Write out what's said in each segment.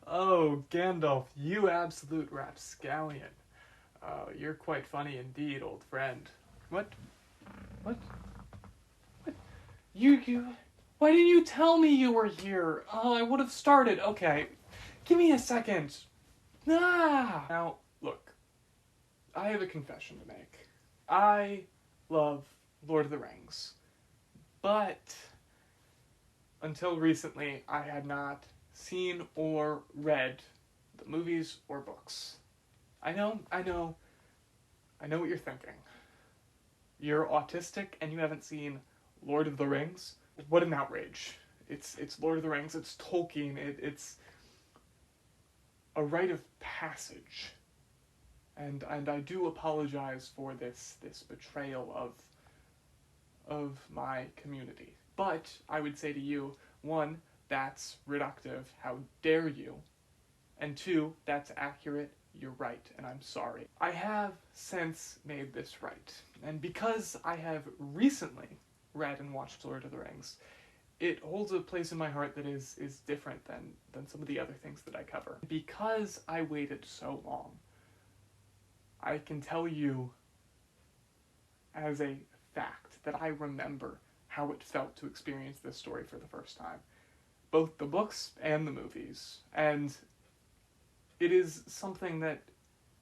Oh, Gandalf, you absolute rapscallion. You're quite funny indeed, old friend. What? What? What? You... Why didn't you tell me you were here? I would have started. Okay, give me a second. Ah! Now, look. I have a confession to make. I love Lord of the Rings. But until recently, I had not seen or read the movies or books. I know what you're thinking. You're autistic and you haven't seen Lord of the Rings? What an outrage. It's Lord of the Rings, it's Tolkien, it's a rite of passage. And I do apologize for this betrayal of my community. But I would say to you, one, that's reductive, how dare you? And two, that's accurate, you're right, and I'm sorry. I have since made this right, and because I have recently read and watched Lord of the Rings, it holds a place in my heart that is different than some of the other things that I cover. Because I waited so long, I can tell you as a fact that I remember how it felt to experience this story for the first time. Both the books and the movies. And it is something that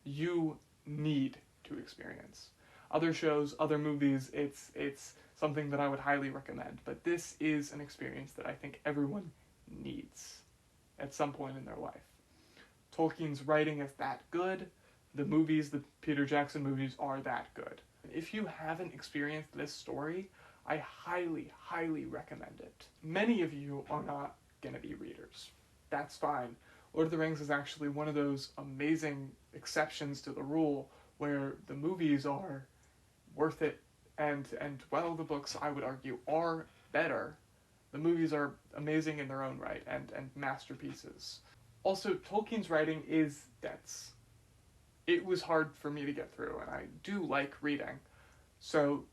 you need to experience. Other shows, other movies, it's something that I would highly recommend. But this is an experience that I think everyone needs at some point in their life. Tolkien's writing is that good. The movies, the Peter Jackson movies, are that good. If you haven't experienced this story, I highly, highly recommend it. Many of you are not going to be readers. That's fine. Lord of the Rings is actually one of those amazing exceptions to the rule where the movies are worth it, and while the books, I would argue, are better, the movies are amazing in their own right, and masterpieces. Also, Tolkien's writing is dense. It was hard for me to get through, and I do like reading. So,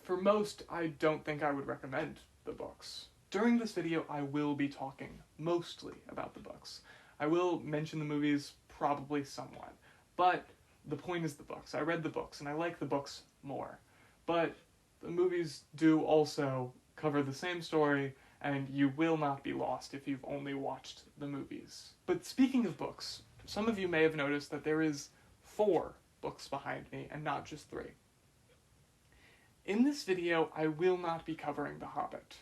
for most, I don't think I would recommend the books. During this video, I will be talking mostly about the books. I will mention the movies probably somewhat, but the point is the books. I read the books, and I like the books more. But the movies do also cover the same story, and you will not be lost if you've only watched the movies. But speaking of books, some of you may have noticed that there is 4 books behind me, and not just 3. In this video, I will not be covering The Hobbit.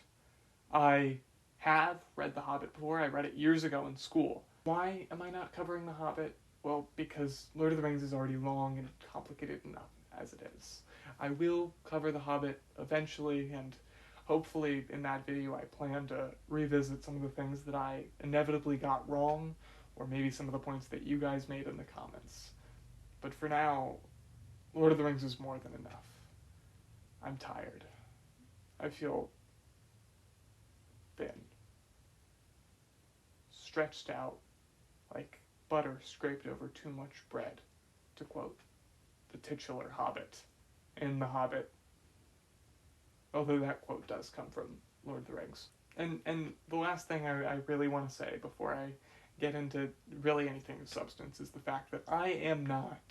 I have read The Hobbit before. I read it years ago in school. Why am I not covering The Hobbit? Well, because Lord of the Rings is already long and complicated enough as it is. I will cover The Hobbit eventually, and hopefully in that video I plan to revisit some of the things that I inevitably got wrong, or maybe some of the points that you guys made in the comments. But for now, Lord of the Rings is more than enough. I'm tired. I feel thin. Stretched out like butter scraped over too much bread, to quote the titular Hobbit in The Hobbit. Although that quote does come from Lord of the Rings. And the last thing I really want to say before I get into really anything of substance is the fact that I am not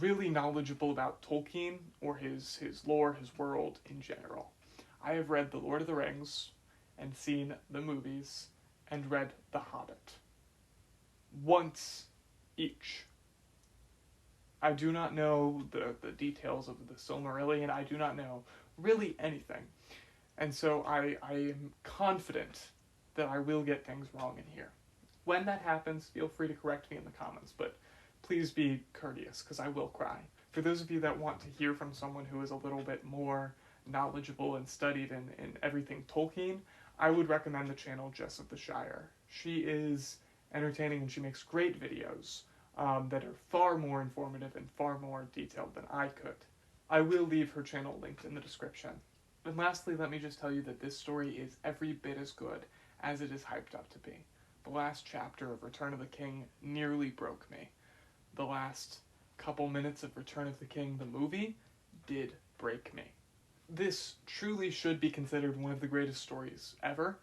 really knowledgeable about Tolkien or his lore, his world in general. I have read The Lord of the Rings and seen the movies and read The Hobbit. Once each. I do not know the details of the Silmarillion. I do not know really anything. And so I am confident that I will get things wrong in here. When that happens, feel free to correct me in the comments, but please be courteous, because I will cry. For those of you that want to hear from someone who is a little bit more knowledgeable and studied in everything Tolkien, I would recommend the channel Jess of the Shire. She is entertaining and she makes great videos that are far more informative and far more detailed than I could. I will leave her channel linked in the description. And lastly, let me just tell you that this story is every bit as good as it is hyped up to be. The last chapter of Return of the King nearly broke me. The last couple minutes of Return of the King, the movie, did break me. This truly should be considered one of the greatest stories ever.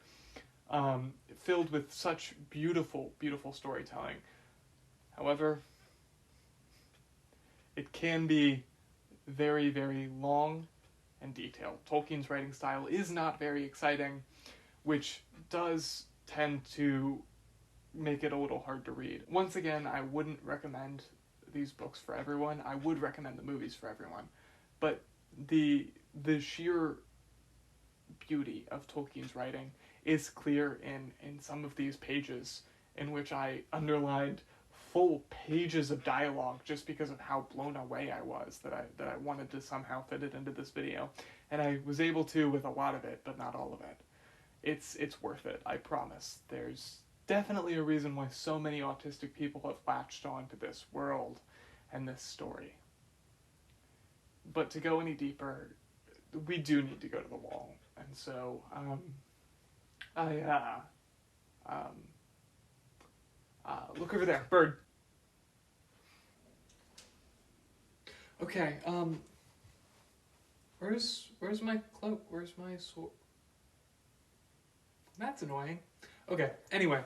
filled with such beautiful, beautiful storytelling. However, it can be very, very long and detailed. Tolkien's writing style is not very exciting, which does tend to make it a little hard to read. Once again, I wouldn't recommend these books for everyone. I would recommend the movies for everyone. But the sheer beauty of Tolkien's writing is clear in some of these pages in which I underlined full pages of dialogue just because of how blown away I was that I wanted to somehow fit it into this video. And I was able to with a lot of it, but not all of it. It's worth it, I promise. There's definitely a reason why so many autistic people have latched on to this world and this story. But to go any deeper, we do need to go to the wall. And so, look over there, bird. Okay, where's my cloak? Where's my sword? That's annoying. Okay, anyway,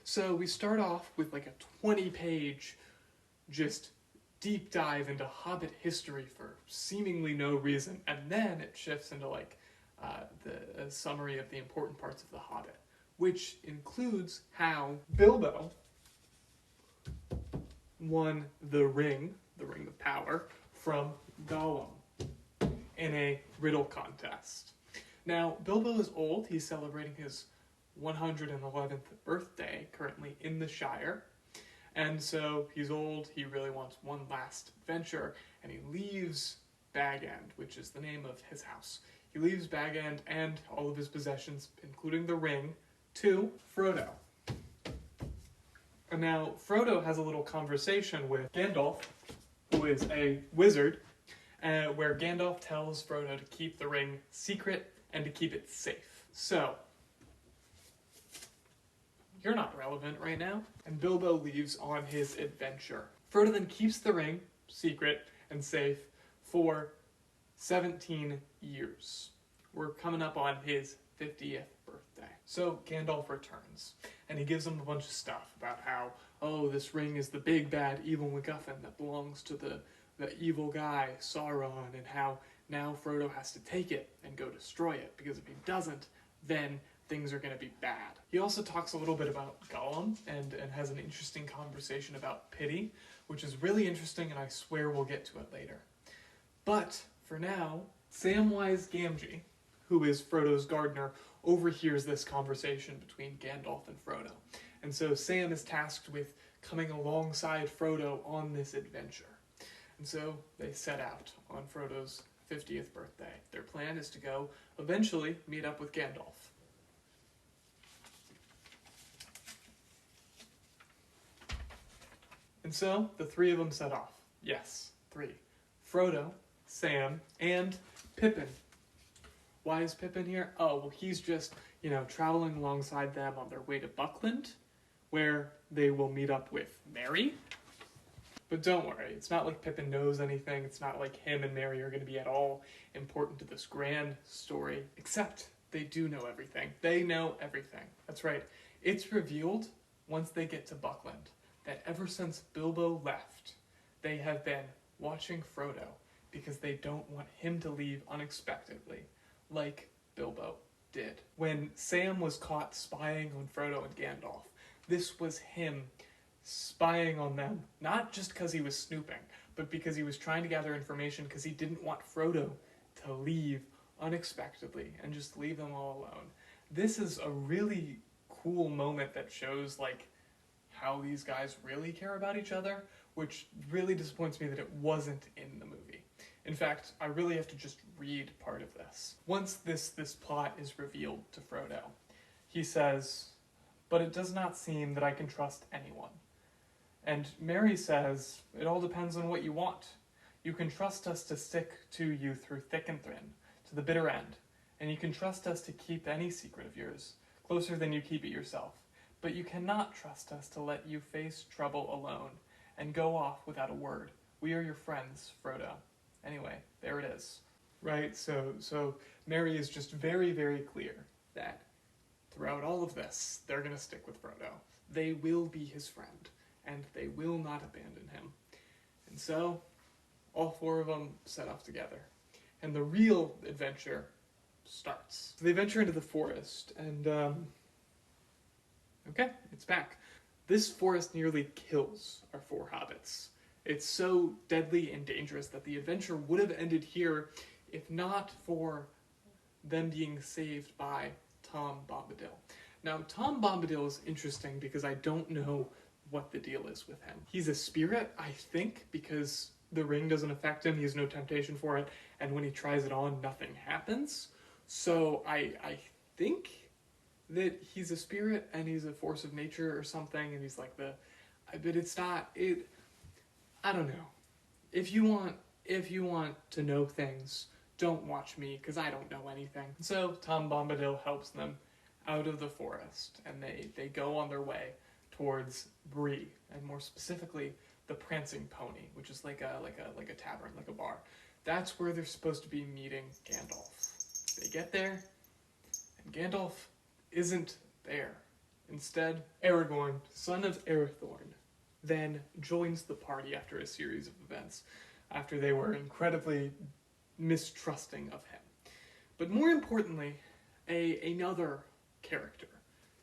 so we start off with like a 20-page just deep dive into Hobbit history for seemingly no reason, and then it shifts into like a summary of the important parts of The Hobbit, which includes how Bilbo won the ring of power, from Gollum in a riddle contest. Now, Bilbo is old. He's celebrating his 111th birthday currently in the Shire. And so he's old, he really wants one last adventure, and he leaves Bag End, which is the name of his house. He leaves Bag End and all of his possessions, including the ring, to Frodo. And now Frodo has a little conversation with Gandalf, who is a wizard, where Gandalf tells Frodo to keep the ring secret and to keep it safe. So, you're not relevant right now. And Bilbo leaves on his adventure. Frodo then keeps the ring secret and safe for 17 years. We're coming up on his 50th birthday. So Gandalf returns, and he gives him a bunch of stuff about how, oh, this ring is the big bad evil MacGuffin that belongs to the evil guy, Sauron, and how now Frodo has to take it and go destroy it, because if he doesn't, then things are going to be bad. He also talks a little bit about Gollum and has an interesting conversation about pity, which is really interesting, and I swear we'll get to it later. But for now, Samwise Gamgee, who is Frodo's gardener, overhears this conversation between Gandalf and Frodo. And so Sam is tasked with coming alongside Frodo on this adventure. And so they set out on Frodo's 50th birthday. Their plan is to go eventually meet up with Gandalf. And so the three of them set off. Yes, three. Frodo, Sam, and Pippin. Why is Pippin here? Oh, well, he's just, traveling alongside them on their way to Buckland, where they will meet up with Merry. But don't worry, it's not like Pippin knows anything. It's not like him and Merry are going to be at all important to this grand story, except they do know everything. They know everything. That's right. It's revealed once they get to Buckland that ever since Bilbo left, they have been watching Frodo because they don't want him to leave unexpectedly, like Bilbo did. When Sam was caught spying on Frodo and Gandalf, this was him spying on them, not just because he was snooping, but because he was trying to gather information because he didn't want Frodo to leave unexpectedly and just leave them all alone. This is a really cool moment that shows, how these guys really care about each other, which really disappoints me that it wasn't in the movie. In fact, I really have to just read part of this. Once this plot is revealed to Frodo, he says, "But it does not seem that I can trust anyone." And Merry says, "It all depends on what you want. You can trust us to stick to you through thick and thin, to the bitter end, and you can trust us to keep any secret of yours, closer than you keep it yourself. But you cannot trust us to let you face trouble alone and go off without a word. We are your friends, Frodo." Anyway, there it is. Right, so Merry is just very, very clear that throughout all of this, they're going to stick with Frodo. They will be his friend, and they will not abandon him. And so, all four of them set off together. And the real adventure starts. So they venture into the forest, and, okay, it's back. This forest nearly kills our four hobbits. It's so deadly and dangerous that the adventure would have ended here if not for them being saved by Tom Bombadil. Now, Tom Bombadil is interesting because I don't know what the deal is with him. He's a spirit, I think, because the ring doesn't affect him, he has no temptation for it, and when he tries it on, nothing happens. So I think that he's a spirit and he's a force of nature or something, and he's like but it's not, I don't know. If you want to know things, don't watch me, because I don't know anything. So Tom Bombadil helps them out of the forest, and they go on their way towards Bree, and more specifically, the Prancing Pony, which is like a tavern, like a bar. That's where they're supposed to be meeting Gandalf. They get there, and Gandalf isn't there. Instead, Aragorn, son of Arathorn, then joins the party after a series of events, after they were incredibly mistrusting of him. But more importantly, another character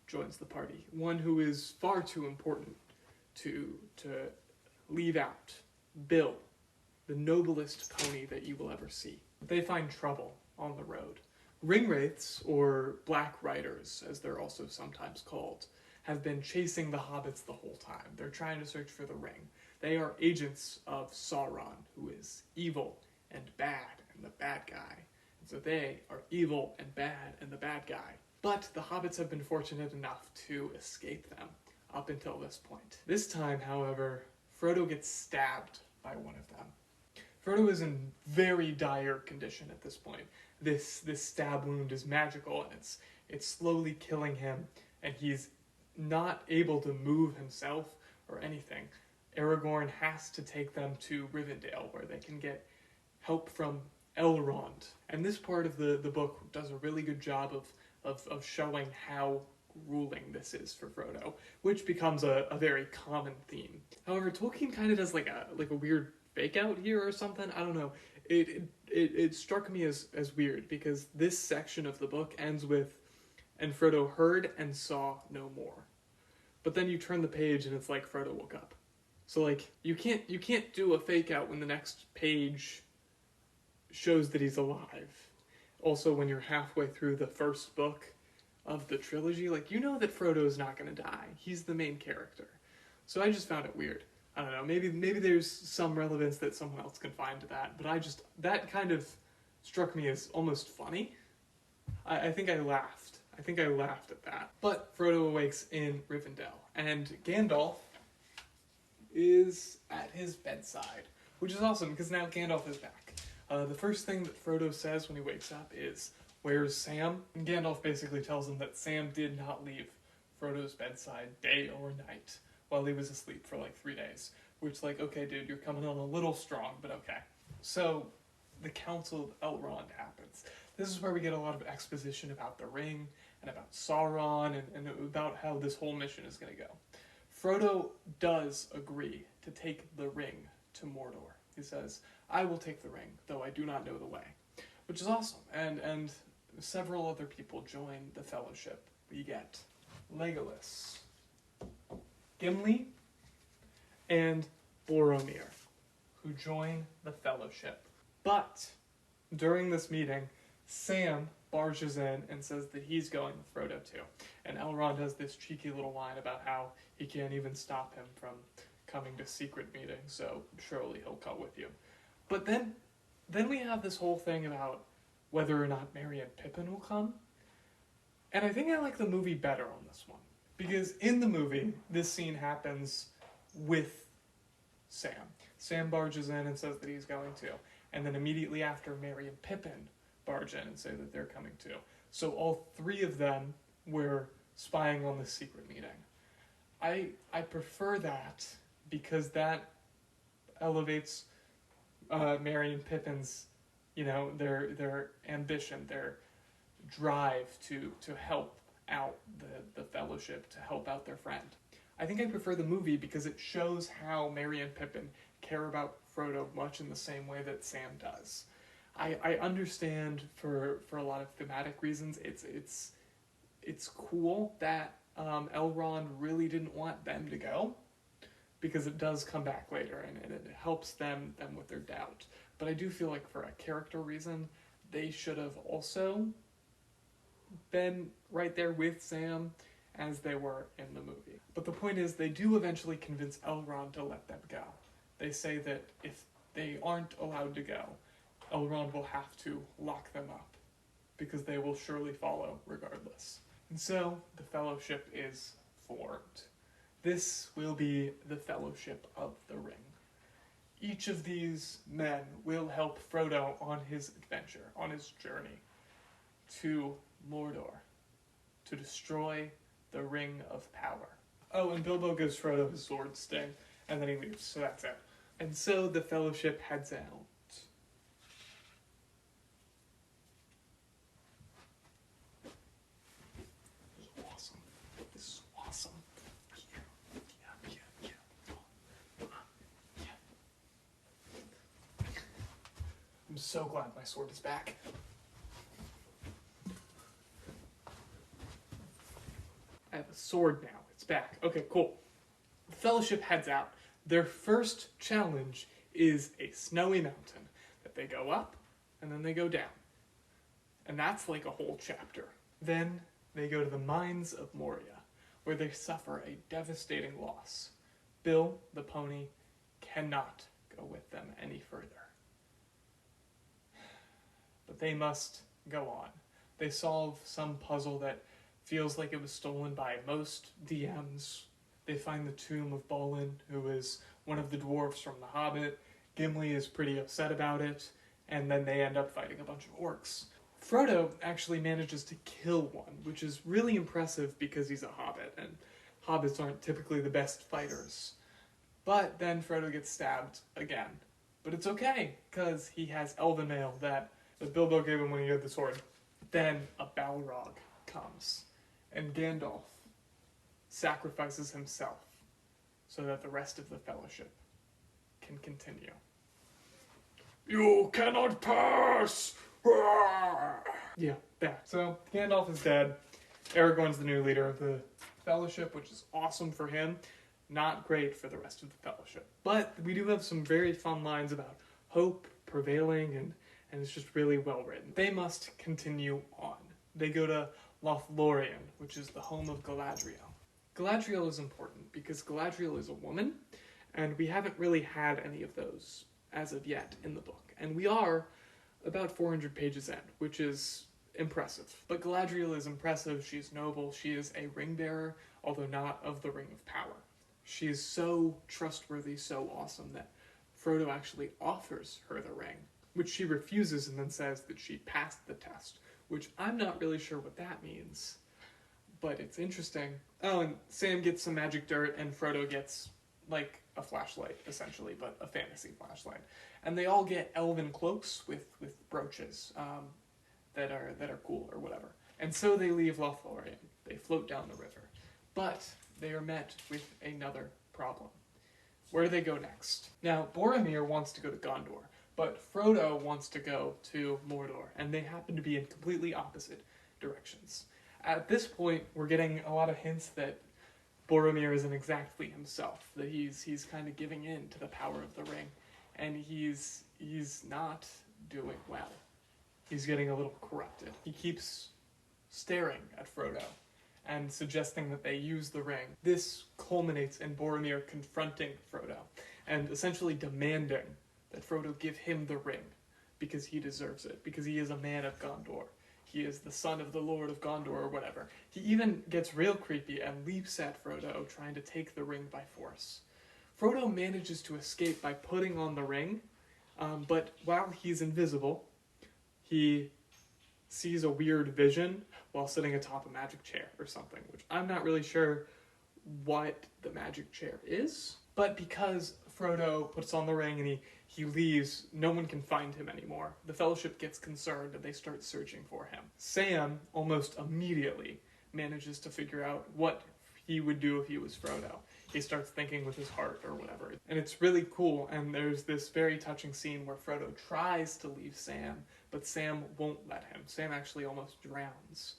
joins the party, one who is far too important to leave out. Bill, the noblest pony that you will ever see. They find trouble on the road. Ringwraiths, or Black Riders, as they're also sometimes called, have been chasing the hobbits the whole time. They're trying to search for the ring. They are agents of Sauron, who is evil and bad, and the bad guy. And so they are evil and bad and the bad guy. But the hobbits have been fortunate enough to escape them up until this point. This time, however, Frodo gets stabbed by one of them. Frodo is in very dire condition at this point. This stab wound is magical, and it's slowly killing him, and he's not able to move himself or anything. Aragorn has to take them to Rivendell, where they can get help from Elrond. And this part of the book does a really good job of showing how grueling this is for Frodo, which becomes a very common theme. However, Tolkien kind of does like a weird fake out here or something. I don't know. It struck me as weird, because this section of the book ends with, and Frodo heard and saw no more. But then you turn the page and it's like Frodo woke up. So like you can't do a fake out when the next page shows that he's alive. Also, when you're halfway through the first book of the trilogy, like, you know that Frodo's not going to die. He's the main character. So I just found it weird. I don't know, maybe there's some relevance that someone else can find to that, but that kind of struck me as almost funny. I think I laughed. I think I laughed at that. But Frodo awakes in Rivendell, and Gandalf is at his bedside, which is awesome, because now Gandalf is back. The first thing that Frodo says when he wakes up is, "Where's Sam?" And Gandalf basically tells him that Sam did not leave Frodo's bedside day or night while he was asleep for like 3 days. Which, like, okay, dude, you're coming on a little strong, but okay. So, the Council of Elrond happens. This is where we get a lot of exposition about the ring, and about Sauron, and about how this whole mission is going to go. Frodo does agree to take the ring to Mordor. He says, "I will take the ring, though I do not know the way." Which is awesome, and several other people join the Fellowship. We get Legolas, Gimli, and Boromir, who join the Fellowship. But during this meeting, Sam barges in and says that he's going with Frodo too. And Elrond has this cheeky little line about how he can't even stop him from coming to secret meetings, so surely he'll come with you. But then we have this whole thing about whether or not Merry and Pippin will come. And I think I like the movie better on this one. Because in the movie, this scene happens with Sam. Sam barges in and says that he's going to. And then immediately after, Merry and Pippin barge in and say that they're coming too. So all three of them were spying on this secret meeting. I prefer that, because that elevates Merry and Pippin's, their ambition, their drive to help out the Fellowship to help out their friend. I think I prefer the movie because it shows how Merry and Pippin care about Frodo much in the same way that Sam does. I understand for a lot of thematic reasons it's cool that Elrond really didn't want them to go, because it does come back later and it helps them with their doubt. But I do feel like for a character reason, they should have also been right there with Sam as they were in the movie. But the point is, they do eventually convince Elrond to let them go. They say that if they aren't allowed to go, Elrond will have to lock them up, because they will surely follow regardless. And so, the Fellowship is formed. This will be the Fellowship of the Ring. Each of these men will help Frodo on his adventure, on his journey to Mordor, to destroy the Ring of Power. Oh, and Bilbo gives Frodo his sword sting, and then he leaves, so that's it. And so the Fellowship heads out. This is awesome. This is awesome. I'm so glad my sword is back. I have a sword now. It's back. Okay, cool. The Fellowship heads out. Their first challenge is a snowy mountain that they go up and then they go down. And that's like a whole chapter. Then they go to the mines of Moria, where they suffer a devastating loss. Bill, the pony, cannot go with them any further. But they must go on. They solve some puzzle that feels like it was stolen by most DMs. They find the tomb of Balin, who is one of the dwarves from The Hobbit. Gimli is pretty upset about it, and then they end up fighting a bunch of orcs. Frodo actually manages to kill one, which is really impressive because he's a hobbit, and hobbits aren't typically the best fighters. But then Frodo gets stabbed again. But it's okay, because he has elven mail that Bilbo gave him when he had the sword. Then a Balrog comes, and Gandalf sacrifices himself so that the rest of the Fellowship can continue. You cannot pass! Yeah, that. So, Gandalf is dead. Aragorn's the new leader of the Fellowship, which is awesome for him. Not great for the rest of the Fellowship. But we do have some very fun lines about hope prevailing, and it's just really well written. They must continue on. They go to Lothlorien, which is the home of Galadriel. Galadriel is important because Galadriel is a woman, and we haven't really had any of those as of yet in the book. And we are about 400 pages in, which is impressive. But Galadriel is impressive, she's noble, she is a ring bearer, although not of the Ring of Power. She is so trustworthy, so awesome, that Frodo actually offers her the ring, which she refuses and then says that she passed the test, which I'm not really sure what that means, but it's interesting. Oh, and Sam gets some magic dirt, and Frodo gets, like, a flashlight, essentially, but a fantasy flashlight. And they all get elven cloaks with brooches that are cool or whatever. And so they leave Lothlorien. They float down the river. But they are met with another problem. Where do they go next? Now, Boromir wants to go to Gondor, but Frodo wants to go to Mordor, and they happen to be in completely opposite directions. At this point, we're getting a lot of hints that Boromir isn't exactly himself, that he's kind of giving in to the power of the ring, and he's not doing well. He's getting a little corrupted. He keeps staring at Frodo and suggesting that they use the ring. This culminates in Boromir confronting Frodo and essentially demanding that Frodo give him the ring because he deserves it, because he is a man of Gondor. He is the son of the Lord of Gondor or whatever. He even gets real creepy and leaps at Frodo, trying to take the ring by force. Frodo manages to escape by putting on the ring, but while he's invisible, he sees a weird vision while sitting atop a magic chair or something, which I'm not really sure what the magic chair is. But because Frodo puts on the ring and he leaves, no one can find him anymore. The Fellowship gets concerned and they start searching for him. Sam, almost immediately, manages to figure out what he would do if he was Frodo. He starts thinking with his heart or whatever. And it's really cool, and there's this very touching scene where Frodo tries to leave Sam, but Sam won't let him. Sam actually almost drowns.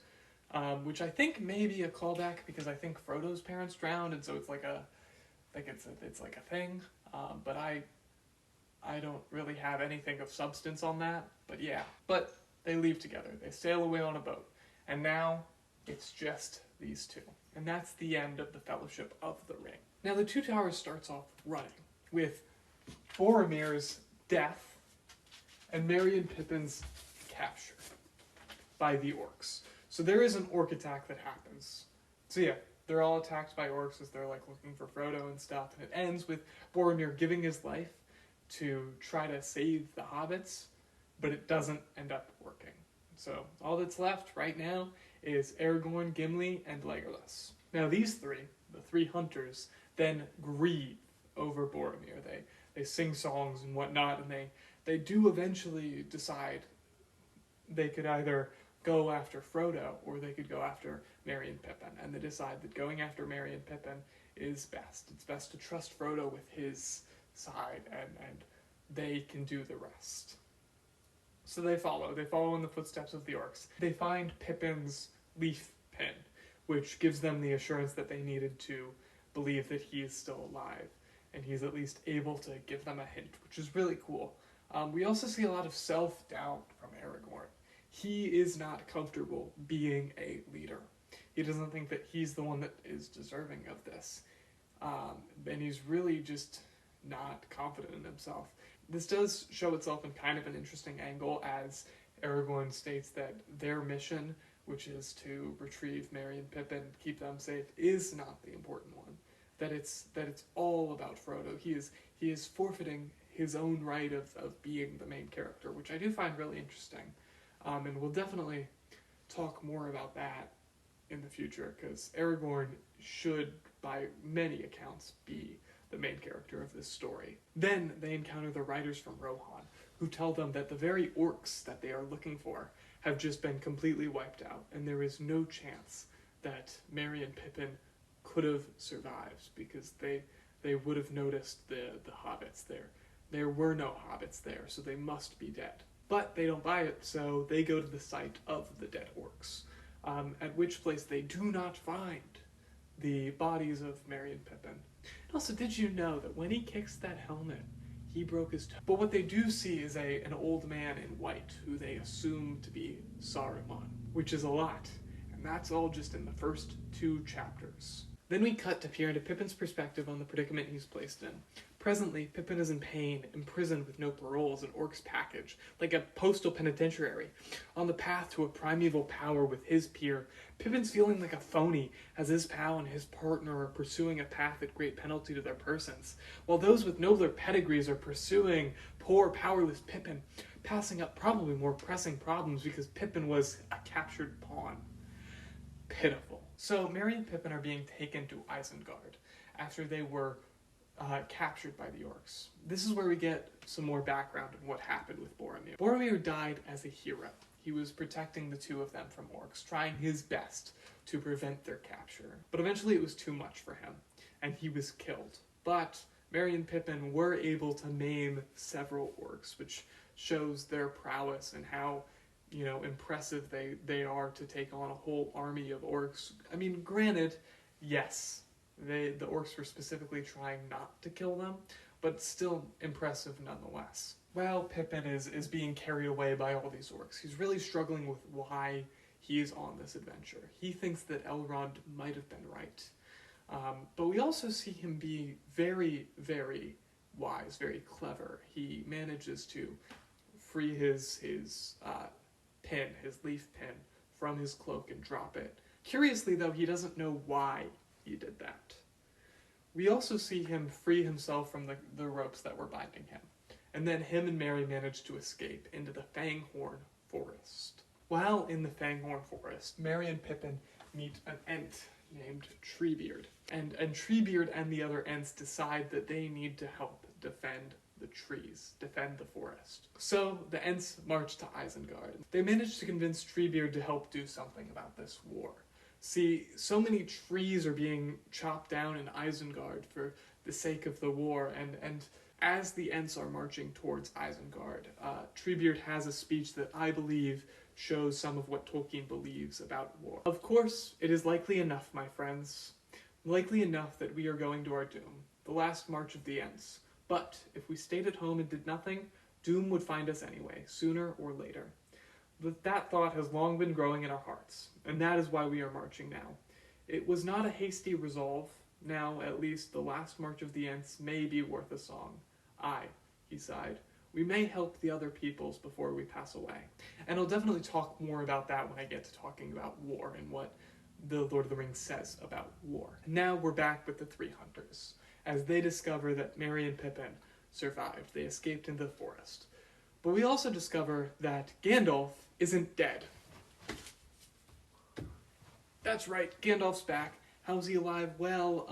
Which I think may be a callback, because I think Frodo's parents drowned, and so it's like it's like a thing. But I don't really have anything of substance on that. But yeah. But they leave together. They sail away on a boat. And now it's just these two. And that's the end of the Fellowship of the Ring. Now the Two Towers starts off running with Boromir's death and Merry and Pippin's capture by the orcs. So there is an orc attack that happens. So yeah, they're all attacked by orcs as they're like looking for Frodo and stuff. And it ends with Boromir giving his life to try to save the hobbits, but it doesn't end up working. So all that's left right now is Aragorn, Gimli, and Legolas. Now these three, the three hunters, then grieve over Boromir. They sing songs and whatnot, and they do eventually decide they could either go after Frodo or they could go after Merry and Pippin. And they decide that going after Merry and Pippin is best. It's best to trust Frodo with his side, and they can do the rest. So they follow in the footsteps of the orcs. They find Pippin's leaf pin, which gives them the assurance that they needed to believe that he is still alive, and he's at least able to give them a hint, which is really cool. We also see a lot of self-doubt from Aragorn. He is not comfortable being a leader. He doesn't think that he's the one that is deserving of this, and he's really just not confident in himself. This does show itself in kind of an interesting angle, as Aragorn states that their mission, which is to retrieve Merry and Pippin, keep them safe, is not the important one. That it's all about Frodo. He is forfeiting his own right of being the main character, which I do find really interesting. And we'll definitely talk more about that in the future, because Aragorn should, by many accounts, be the main character of this story. Then they encounter the riders from Rohan, who tell them that the very orcs that they are looking for have just been completely wiped out, and there is no chance that Merry and Pippin could have survived, because they would have noticed the hobbits there. There were no hobbits there, so they must be dead. But they don't buy it, so they go to the site of the dead orcs, at which place they do not find the bodies of Merry and Pippin. And also, did you know that when he kicks that helmet, he broke his toe? But what they do see is an old man in white, who they assume to be Saruman, which is a lot. And that's all just in the first 2 chapters. Then we cut to peer into Pippin's perspective on the predicament he's placed in. Presently, Pippin is in pain, imprisoned with no parole as an orc's package, like a postal penitentiary. On the path to a primeval power with his peer, Pippin's feeling like a phony, as his pal and his partner are pursuing a path at great penalty to their persons, while those with nobler pedigrees are pursuing poor, powerless Pippin, passing up probably more pressing problems because Pippin was a captured pawn. Pitiful. So Merry and Pippin are being taken to Isengard after they were captured by the orcs. This is where we get some more background on what happened with Boromir. Boromir died as a hero. He was protecting the two of them from orcs, trying his best to prevent their capture. But eventually it was too much for him, and he was killed. But Merry and Pippin were able to maim several orcs, which shows their prowess and how, impressive they are to take on a whole army of orcs. I mean, granted, yes, the orcs were specifically trying not to kill them, but still impressive nonetheless. While Pippin is being carried away by all these orcs, he's really struggling with why he is on this adventure. He thinks that Elrond might have been right. But we also see him be very, very wise, very clever. He manages to free his pin, his leaf pin, from his cloak and drop it. Curiously, though, he doesn't know why he did that. We also see him free himself from the ropes that were binding him. And then him and Merry manage to escape into the Fanghorn Forest. While in the Fanghorn Forest, Merry and Pippin meet an Ent named Treebeard. And Treebeard and the other Ents decide that they need to help defend the trees, defend the forest. So the Ents march to Isengard. They manage to convince Treebeard to help do something about this war. See, so many trees are being chopped down in Isengard for the sake of the war, and as the Ents are marching towards Isengard, Treebeard has a speech that I believe shows some of what Tolkien believes about war. Of course, it is likely enough, my friends, likely enough that we are going to our doom, the last march of the Ents. But if we stayed at home and did nothing, doom would find us anyway, sooner or later. But that thought has long been growing in our hearts, and that is why we are marching now. It was not a hasty resolve. Now, at least, the last march of the Ents may be worth a song. Aye, he sighed. We may help the other peoples before we pass away. And I'll definitely talk more about that when I get to talking about war and what the Lord of the Rings says about war. Now we're back with the three hunters, as they discover that Merry and Pippin survived. They escaped into the forest. But we also discover that Gandalf isn't dead. That's right, Gandalf's back. How's he alive? Well,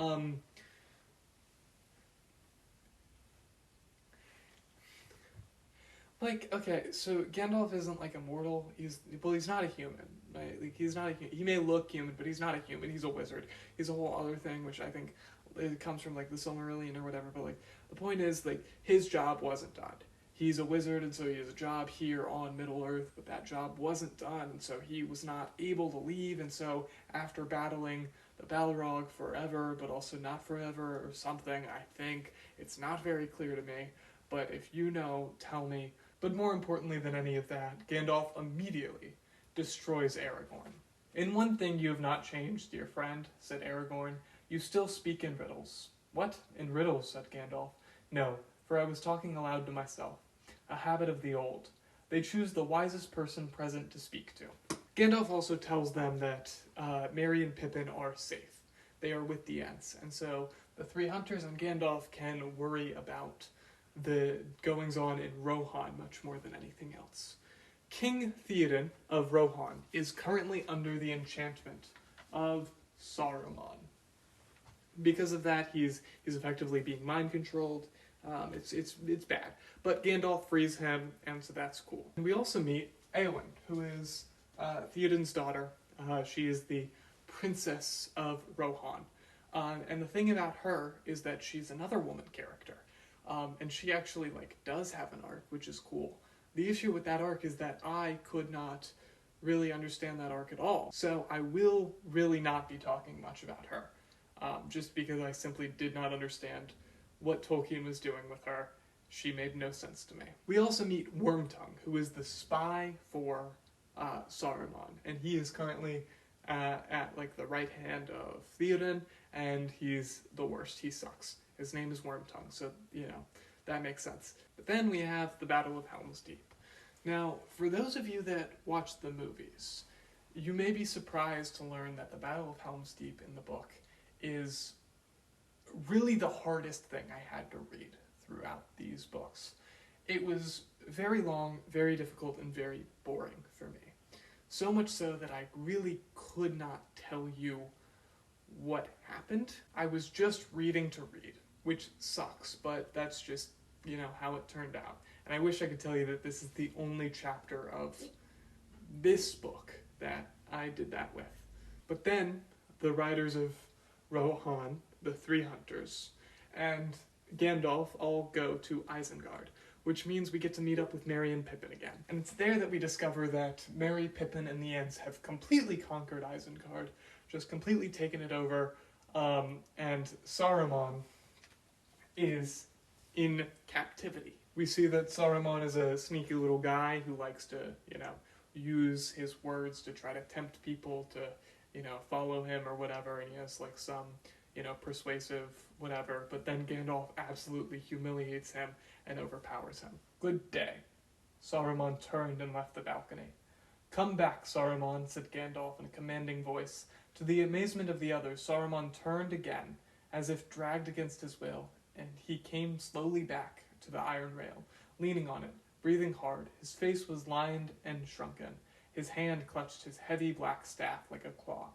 okay, so Gandalf isn't, immortal. He's not a human, right? He's not a human. He may look human, but he's not a human. He's a wizard. He's a whole other thing, which I think it comes from, the Silmarillion or whatever, but, the point is, his job wasn't done. He's a wizard, and so he has a job here on Middle-earth, but that job wasn't done, and so he was not able to leave, and so after battling the Balrog forever, but also not forever, or something, I think, it's not very clear to me, but if you know, tell me. But more importantly than any of that, Gandalf immediately destroys Aragorn. "In one thing you have not changed, dear friend," said Aragorn. "You still speak in riddles." "What? In riddles?" said Gandalf. "No, for I was talking aloud to myself. A habit of the old. They choose the wisest person present to speak to." Gandalf also tells them that Merry and Pippin are safe. They are with the Ents, and so the three hunters and Gandalf can worry about the goings-on in Rohan much more than anything else. King Theoden of Rohan is currently under the enchantment of Saruman. Because of that, he's effectively being mind-controlled. It's bad. But Gandalf frees him, and so that's cool. And we also meet Eowyn, who is Theoden's daughter. She is the princess of Rohan. And the thing about her is that she's another woman character. And she actually, does have an arc, which is cool. The issue with that arc is that I could not really understand that arc at all. So I will really not be talking much about her, just because I simply did not understand what Tolkien was doing with her. She made no sense to me. We also meet Wormtongue, who is the spy for Saruman, and he is currently at the right hand of Theoden, and he's the worst. He sucks. His name is Wormtongue, so, that makes sense. But then we have the Battle of Helm's Deep. Now, for those of you that watched the movies, you may be surprised to learn that the Battle of Helm's Deep in the book is really the hardest thing I had to read throughout these books. It was very long, very difficult, and very boring for me. So much so that I really could not tell you what happened. I was just reading to read, which sucks, but that's just, how it turned out. And I wish I could tell you that this is the only chapter of this book that I did that with. But then, the riders of Rohan, the three hunters, and Gandalf all go to Isengard, which means we get to meet up with Merry and Pippin again. And it's there that we discover that Merry, Pippin, and the Ents have completely conquered Isengard, just completely taken it over, and Saruman is in captivity. We see that Saruman is a sneaky little guy who likes to, use his words to try to tempt people to, follow him or whatever, and he has some, persuasive whatever, but then Gandalf absolutely humiliates him and overpowers him. "Good day." Saruman turned and left the balcony. "Come back, Saruman," said Gandalf in a commanding voice. To the amazement of the others, Saruman turned again, as if dragged against his will, and he came slowly back to the iron rail, leaning on it, breathing hard. His face was lined and shrunken. His hand clutched his heavy black staff like a claw.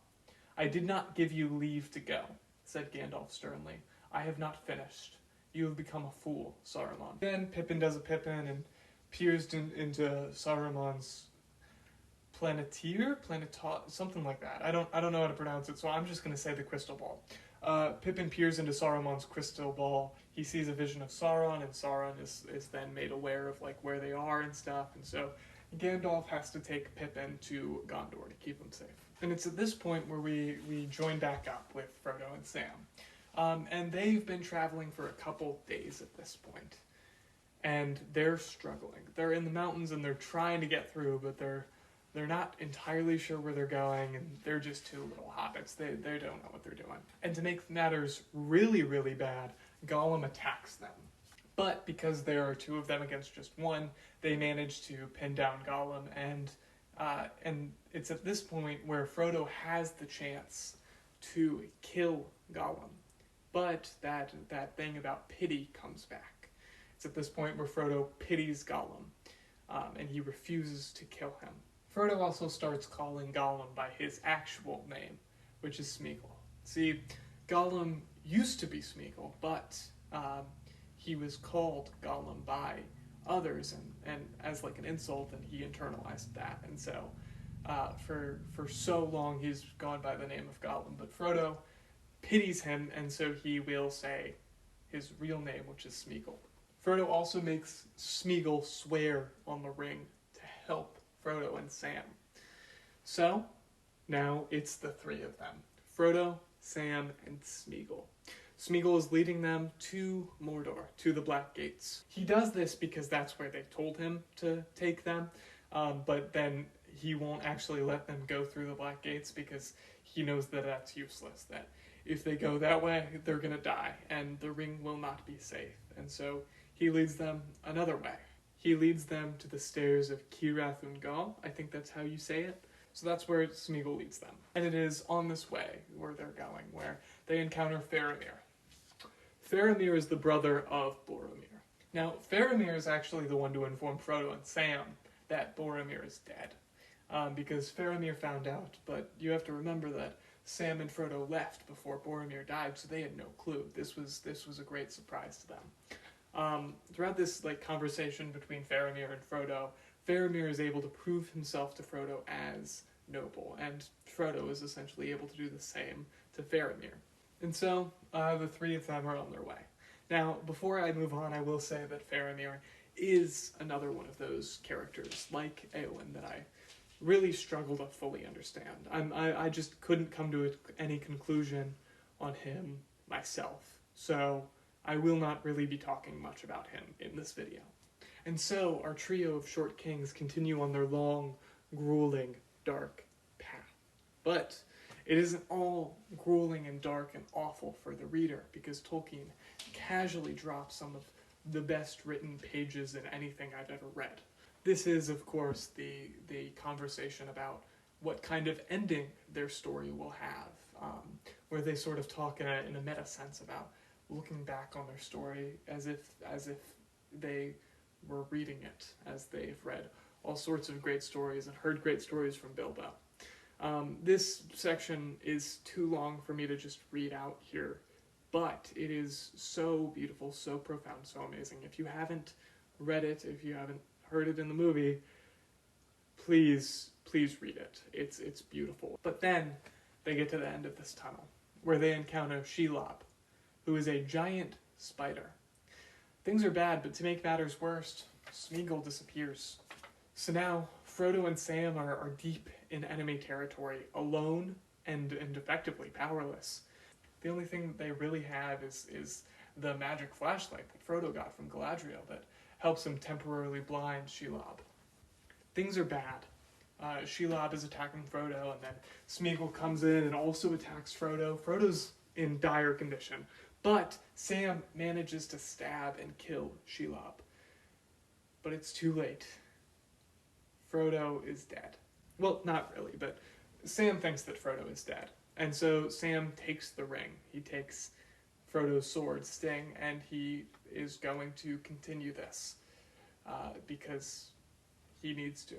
"I did not give you leave to go," said Gandalf sternly. "I have not finished. You have become a fool, Saruman." Then Pippin does a Pippin and peers into Saruman's something like that. I don't know how to pronounce it, so I'm just gonna say the crystal ball. Pippin peers into Saruman's crystal ball. He sees a vision of Sauron, and Sauron is then made aware of like where they are and stuff, and so Gandalf has to take Pippin to Gondor to keep him safe. And it's at this point where we join back up with Frodo and Sam. And they've been traveling for a couple days at this point. And they're struggling. They're in the mountains and they're trying to get through, but they're not entirely sure where they're going, and they're just two little hobbits. They don't know what they're doing. And to make matters really, really bad, Gollum attacks them. But because there are two of them against just one, they manage to pin down Gollum, and it's at this point where Frodo has the chance to kill Gollum. But that thing about pity comes back. It's at this point where Frodo pities Gollum, and he refuses to kill him. Frodo also starts calling Gollum by his actual name, which is Smeagol. See, Gollum used to be Smeagol, but he was called Gollum by others, and as like an insult, and he internalized that. And so for so long he's gone by the name of Gollum, but Frodo pities him, and so he will say his real name, which is Smeagol. Frodo also makes Smeagol swear on the ring to help Frodo and Sam. So now it's the three of them: Frodo, Sam, and Smeagol. Smeagol is leading them to Mordor, to the Black Gates. He does this because that's where they told him to take them, but then he won't actually let them go through the Black Gates because he knows that that's useless, that if they go that way, they're gonna die, and the ring will not be safe. And so he leads them another way. He leads them to the stairs of Cirath Ungol. I think that's how you say it. So that's where Smeagol leads them. And it is on this way where they're going, where they encounter Faramir. Faramir is the brother of Boromir. Now, Faramir is actually the one to inform Frodo and Sam that Boromir is dead, because Faramir found out, but you have to remember that Sam and Frodo left before Boromir died, so they had no clue. This was a great surprise to them. Throughout this conversation between Faramir and Frodo, Faramir is able to prove himself to Frodo as noble, and Frodo is essentially able to do the same to Faramir. And so, the three of them are on their way. Now, before I move on, I will say that Faramir is another one of those characters, like Eowyn, that I really struggle to fully understand. I just couldn't come to any conclusion on him myself, so I will not really be talking much about him in this video. And so, our trio of short kings continue on their long, grueling, dark path. But it isn't all grueling and dark and awful for the reader, because Tolkien casually drops some of the best written pages in anything I've ever read. This is, of course, the conversation about what kind of ending their story will have, where they sort of talk in a meta sense about looking back on their story as if they were reading it, as they've read all sorts of great stories and heard great stories from Bilbo. This section is too long for me to just read out here, but it is so beautiful, so profound, so amazing. If you haven't read it, if you haven't heard it in the movie, please read it. It's beautiful. But then they get to the end of this tunnel, where they encounter Shelob, who is a giant spider. Things are bad, but to make matters worse, Smeagol disappears. So now, Frodo and Sam are deep in enemy territory, alone and effectively powerless. The only thing that they really have is the magic flashlight that Frodo got from Galadriel that helps him temporarily blind Shelob. Things are bad. Shelob is attacking Frodo, and then Smeagol comes in and also attacks Frodo. Frodo's in dire condition, but Sam manages to stab and kill Shelob. But it's too late. Frodo is dead. Well, not really, but Sam thinks that Frodo is dead. And so Sam takes the ring. He takes Frodo's sword, Sting, and he is going to continue this because he needs to.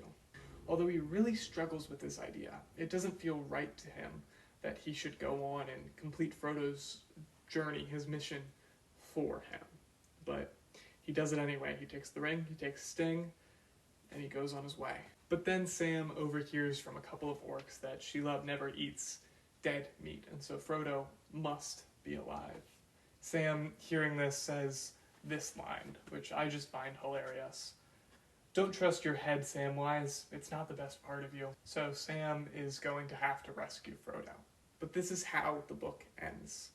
Although he really struggles with this idea, it doesn't feel right to him that he should go on and complete Frodo's journey, his mission, for him. But he does it anyway. He takes the ring, he takes Sting, and he goes on his way. But then Sam overhears from a couple of orcs that Shelob never eats dead meat, and so Frodo must be alive. Sam, hearing this, says this line, which I just find hilarious. Don't trust your head, Samwise. It's not the best part of you. So Sam is going to have to rescue Frodo. But this is how the book ends,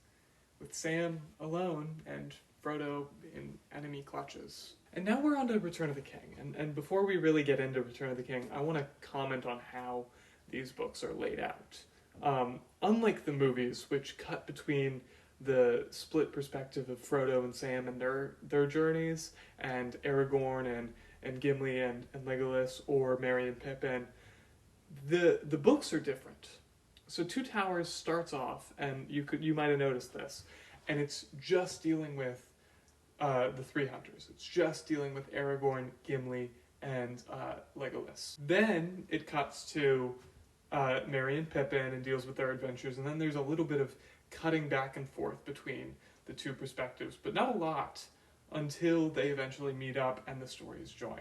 with Sam alone and Frodo in enemy clutches. And now we're on to Return of the King. And before we really get into Return of the King, I want to comment on how these books are laid out. Unlike the movies, which cut between the split perspective of Frodo and Sam and their journeys, and Aragorn and Gimli and Legolas, or Merry and Pippin, the books are different. So Two Towers starts off, and you might have noticed this, and it's just dealing with the Three Hunters. It's just dealing with Aragorn, Gimli, and Legolas. Then it cuts to Merry and Pippin and deals with their adventures, and then there's a little bit of cutting back and forth between the two perspectives, but not a lot until they eventually meet up and the stories join.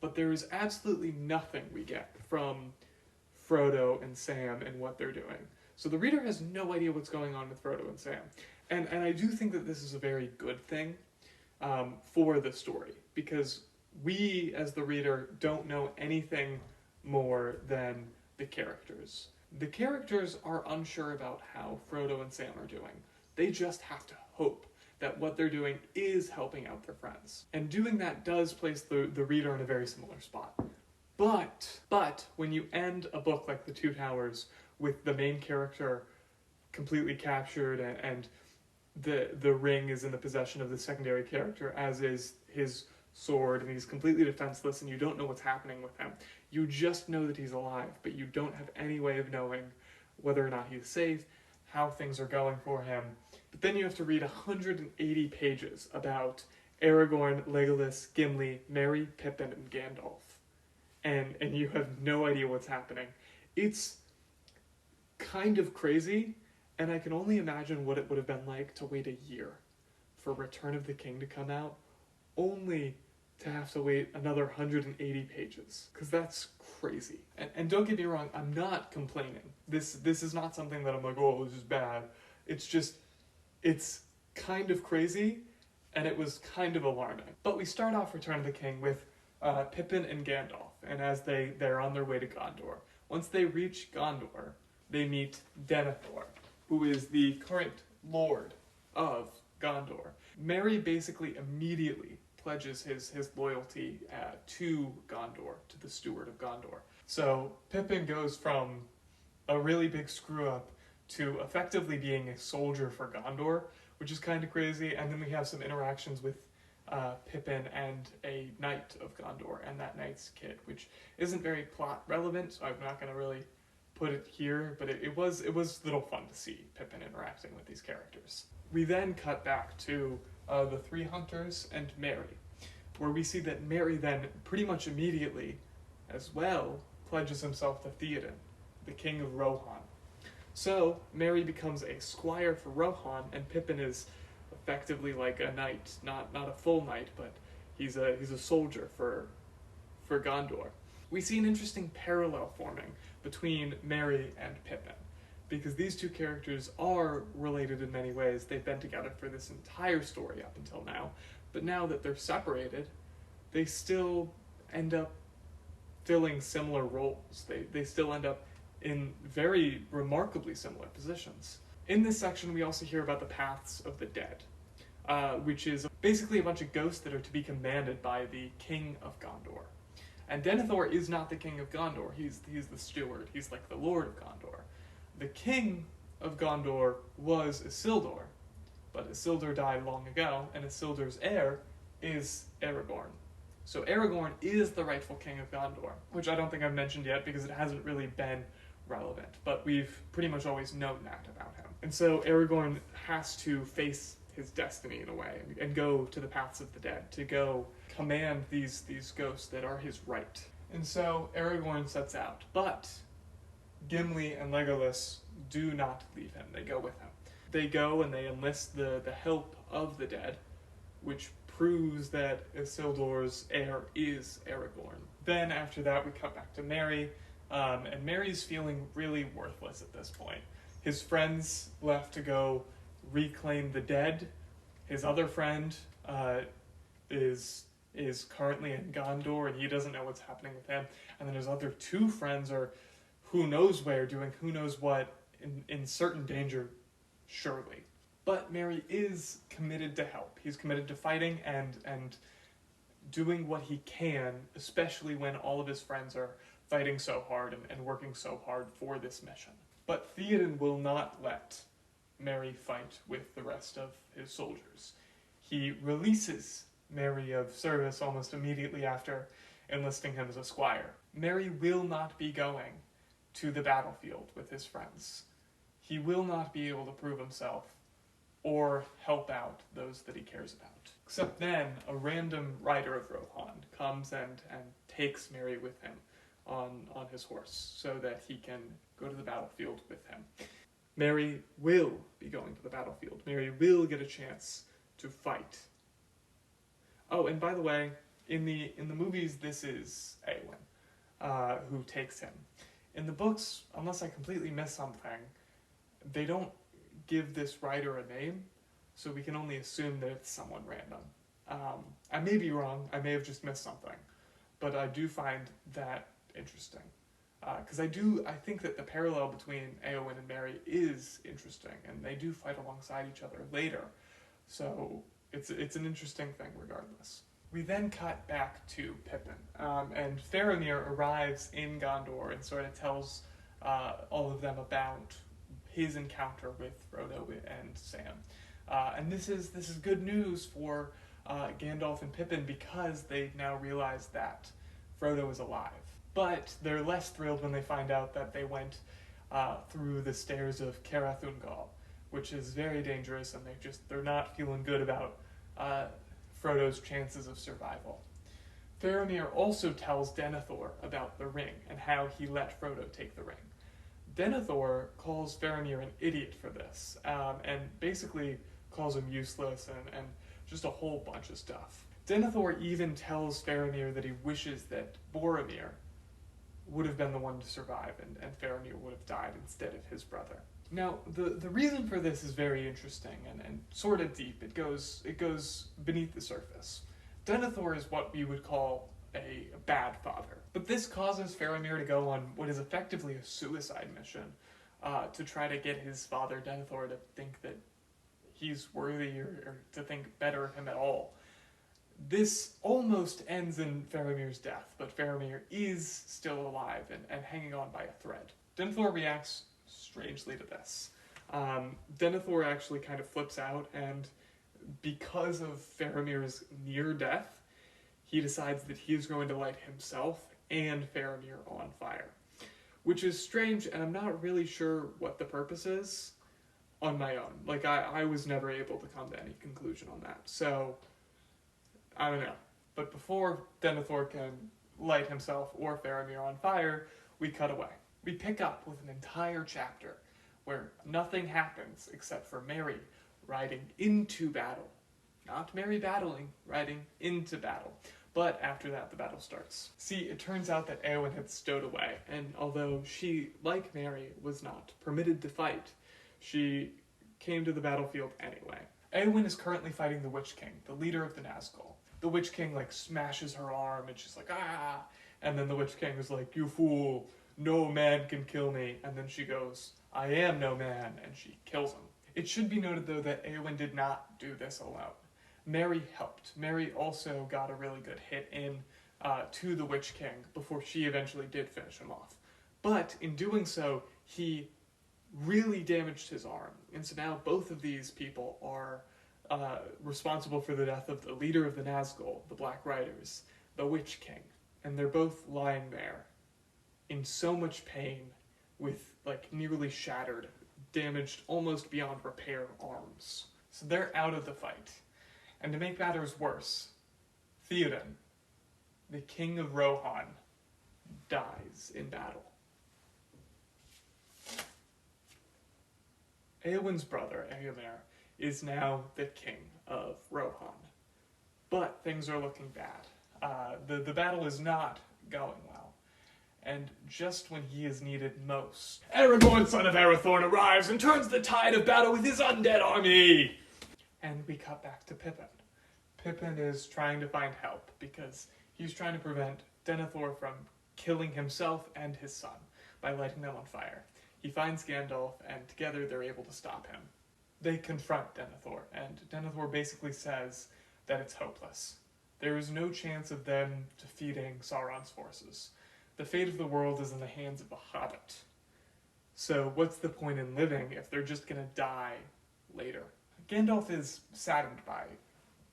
But there is absolutely nothing we get from Frodo and Sam and what they're doing. So the reader has no idea what's going on with Frodo and Sam. And I do think that this is a very good thing for the story, because we, as the reader, don't know anything more than the characters. The characters are unsure about how Frodo and Sam are doing. They just have to hope that what they're doing is helping out their friends. And doing that does place the reader in a very similar spot. But when you end a book like The Two Towers with the main character completely captured and the ring is in the possession of the secondary character, as is his sword, and he's completely defenseless and you don't know what's happening with him. You just know that he's alive, but you don't have any way of knowing whether or not he's safe, how things are going for him. But then you have to read 180 pages about Aragorn, Legolas, Gimli, Merry, Pippin, and Gandalf. And you have no idea what's happening. It's kind of crazy, and I can only imagine what it would have been like to wait a year for Return of the King to come out, only to have to wait another 180 pages, because that's crazy. And don't get me wrong, I'm not complaining. This is not something that I'm like, oh, this is bad. It's just, it's kind of crazy, and it was kind of alarming. But we start off Return of the King with Pippin and Gandalf, and as they're on their way to Gondor. Once they reach Gondor, they meet Denethor, who is the current lord of Gondor. Merry basically immediately pledges his loyalty to Gondor, to the steward of Gondor. So Pippin goes from a really big screw-up to effectively being a soldier for Gondor, which is kind of crazy, and then we have some interactions with Pippin and a knight of Gondor, and that knight's kid, which isn't very plot relevant, so I'm not going to really put it here, but it was a little fun to see Pippin interacting with these characters. We then cut back to the Three Hunters and Merry, where we see that Merry then pretty much immediately, as well, pledges himself to Theoden, the king of Rohan. So Merry becomes a squire for Rohan, and Pippin is effectively like a knight, not a full knight, but he's a soldier for Gondor. We see an interesting parallel forming between Merry and Pippin, because these two characters are related in many ways. They've been together for this entire story up until now, but now that they're separated, they still end up filling similar roles. They still end up in very remarkably similar positions. In this section, we also hear about the Paths of the Dead, which is basically a bunch of ghosts that are to be commanded by the King of Gondor. And Denethor is not the King of Gondor, he's the steward, he's like the Lord of Gondor. The King of Gondor was Isildur, but Isildur died long ago, and Isildur's heir is Aragorn. So Aragorn is the rightful King of Gondor, which I don't think I've mentioned yet because it hasn't really been relevant, but we've pretty much always known that about him. And so Aragorn has to face his destiny in a way and go to the Paths of the Dead, to go command these ghosts that are his right. And so Aragorn sets out, but Gimli and Legolas do not leave him. They go with him. They go and they enlist the help of the dead, which proves that Isildur's heir is Aragorn. Then after that, we cut back to Merry, and Merry's feeling really worthless at this point. His friends left to go reclaim the dead. His other friend is currently in Gondor, and he doesn't know what's happening with him. And then his other two friends are who knows where, doing who knows what, in certain danger, surely. But Merry is committed to help. He's committed to fighting and doing what he can, especially when all of his friends are fighting so hard and working so hard for this mission. But Theoden will not let Merry fight with the rest of his soldiers. He releases Merry of service almost immediately after enlisting him as a squire. Merry will not be going to the battlefield with his friends. He will not be able to prove himself or help out those that he cares about. Except then, a random rider of Rohan comes and takes Merry with him on his horse so that he can go to the battlefield with him. Merry will be going to the battlefield. Merry will get a chance to fight. Oh, and by the way, in the movies, this is Eowyn who takes him. In the books, unless I completely miss something, they don't give this rider a name, so we can only assume that it's someone random. I may be wrong, I may have just missed something, but I do find that interesting. Because I think that the parallel between Eowyn and Merry is interesting, and they do fight alongside each other later, so it's an interesting thing regardless. We then cut back to Pippin, and Faramir arrives in Gondor and sort of tells all of them about his encounter with Frodo and Sam. And this is good news for Gandalf and Pippin because they've now realized that Frodo is alive. But they're less thrilled when they find out that they went through the stairs of Carathungal, which is very dangerous, and they're not feeling good about Frodo's chances of survival. Faramir also tells Denethor about the ring and how he let Frodo take the ring. Denethor calls Faramir an idiot for this, and basically calls him useless and just a whole bunch of stuff. Denethor even tells Faramir that he wishes that Boromir would have been the one to survive, and Faramir would have died instead of his brother. Now, the reason for this is very interesting and sort of deep. It goes beneath the surface. Denethor is what we would call a bad father. But this causes Faramir to go on what is effectively a suicide mission to try to get his father, Denethor, to think that he's worthy or to think better of him at all. This almost ends in Faramir's death, but Faramir is still alive and hanging on by a thread. Denethor reacts strangely to this. Denethor actually kind of flips out, and because of Faramir's near death, he decides that he is going to light himself and Faramir on fire. Which is strange, and I'm not really sure what the purpose is on my own. Like, I was never able to come to any conclusion on that, so I don't know. But before Denethor can light himself or Faramir on fire, we cut away. We pick up with an entire chapter where nothing happens except for Merry riding into battle. Not Merry battling, riding into battle. But after that, the battle starts. See, it turns out that Eowyn had stowed away, and although she, like Merry, was not permitted to fight, she came to the battlefield anyway. Eowyn is currently fighting the Witch King, the leader of the Nazgul. The Witch King, smashes her arm, and she's like, ah! And then the Witch King is like, you fool, no man can kill me. And then she goes, I am no man, and she kills him. It should be noted, though, that Eowyn did not do this alone. Merry helped. Merry also got a really good hit in to the Witch King before she eventually did finish him off. But in doing so, he really damaged his arm. And so now both of these people are responsible for the death of the leader of the Nazgul, the Black Riders, the Witch King. And they're both lying there in so much pain with nearly shattered, damaged, almost beyond repair arms. So they're out of the fight. And to make matters worse, Theoden, the king of Rohan, dies in battle. Eowyn's brother, Eomer, is now the king of Rohan. But things are looking bad. The battle is not going well. And just when he is needed most, Aragorn, son of Arathorn, arrives and turns the tide of battle with his undead army! And we cut back to Pippin. Pippin is trying to find help because he's trying to prevent Denethor from killing himself and his son by lighting them on fire. He finds Gandalf, and together they're able to stop him. They confront Denethor, and Denethor basically says that it's hopeless. There is no chance of them defeating Sauron's forces. The fate of the world is in the hands of a hobbit. So what's the point in living if they're just gonna die later? Gandalf is saddened by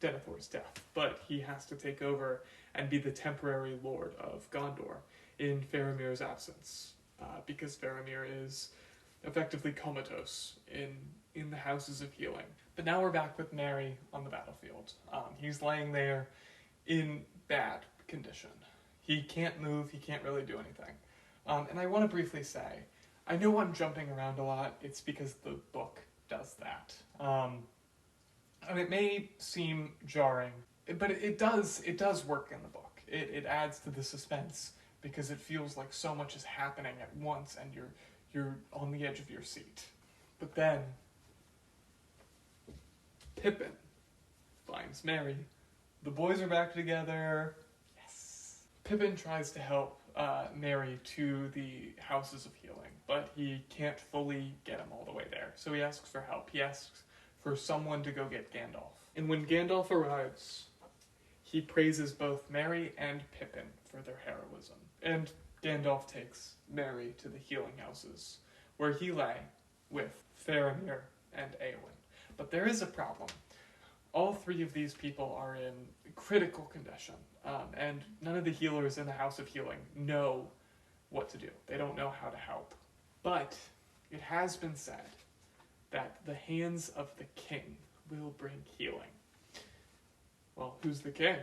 Denethor's death, but he has to take over and be the temporary lord of Gondor in Faramir's absence, because Faramir is effectively comatose in the Houses of Healing. But now we're back with Merry on the battlefield. He's laying there in bad condition. He can't move, he can't really do anything. And I want to briefly say, I know I'm jumping around a lot, it's because the book does that. And it may seem jarring, but it does work in the book. It adds to the suspense because it feels like so much is happening at once and you're on the edge of your seat. But then Pippin finds Merry. The boys are back together. Yes. Pippin tries to help Merry to the Houses of Healing, but he can't fully get him all the way there. So he asks for help. He asks for someone to go get Gandalf. And when Gandalf arrives, he praises both Merry and Pippin for their heroism. And Gandalf takes Merry to the healing houses, where he lay with Faramir and Éowyn. But there is a problem. All three of these people are in critical condition, and none of the healers in the House of Healing know what to do. They don't know how to help. But it has been said that the hands of the king will bring healing. Well, who's the king?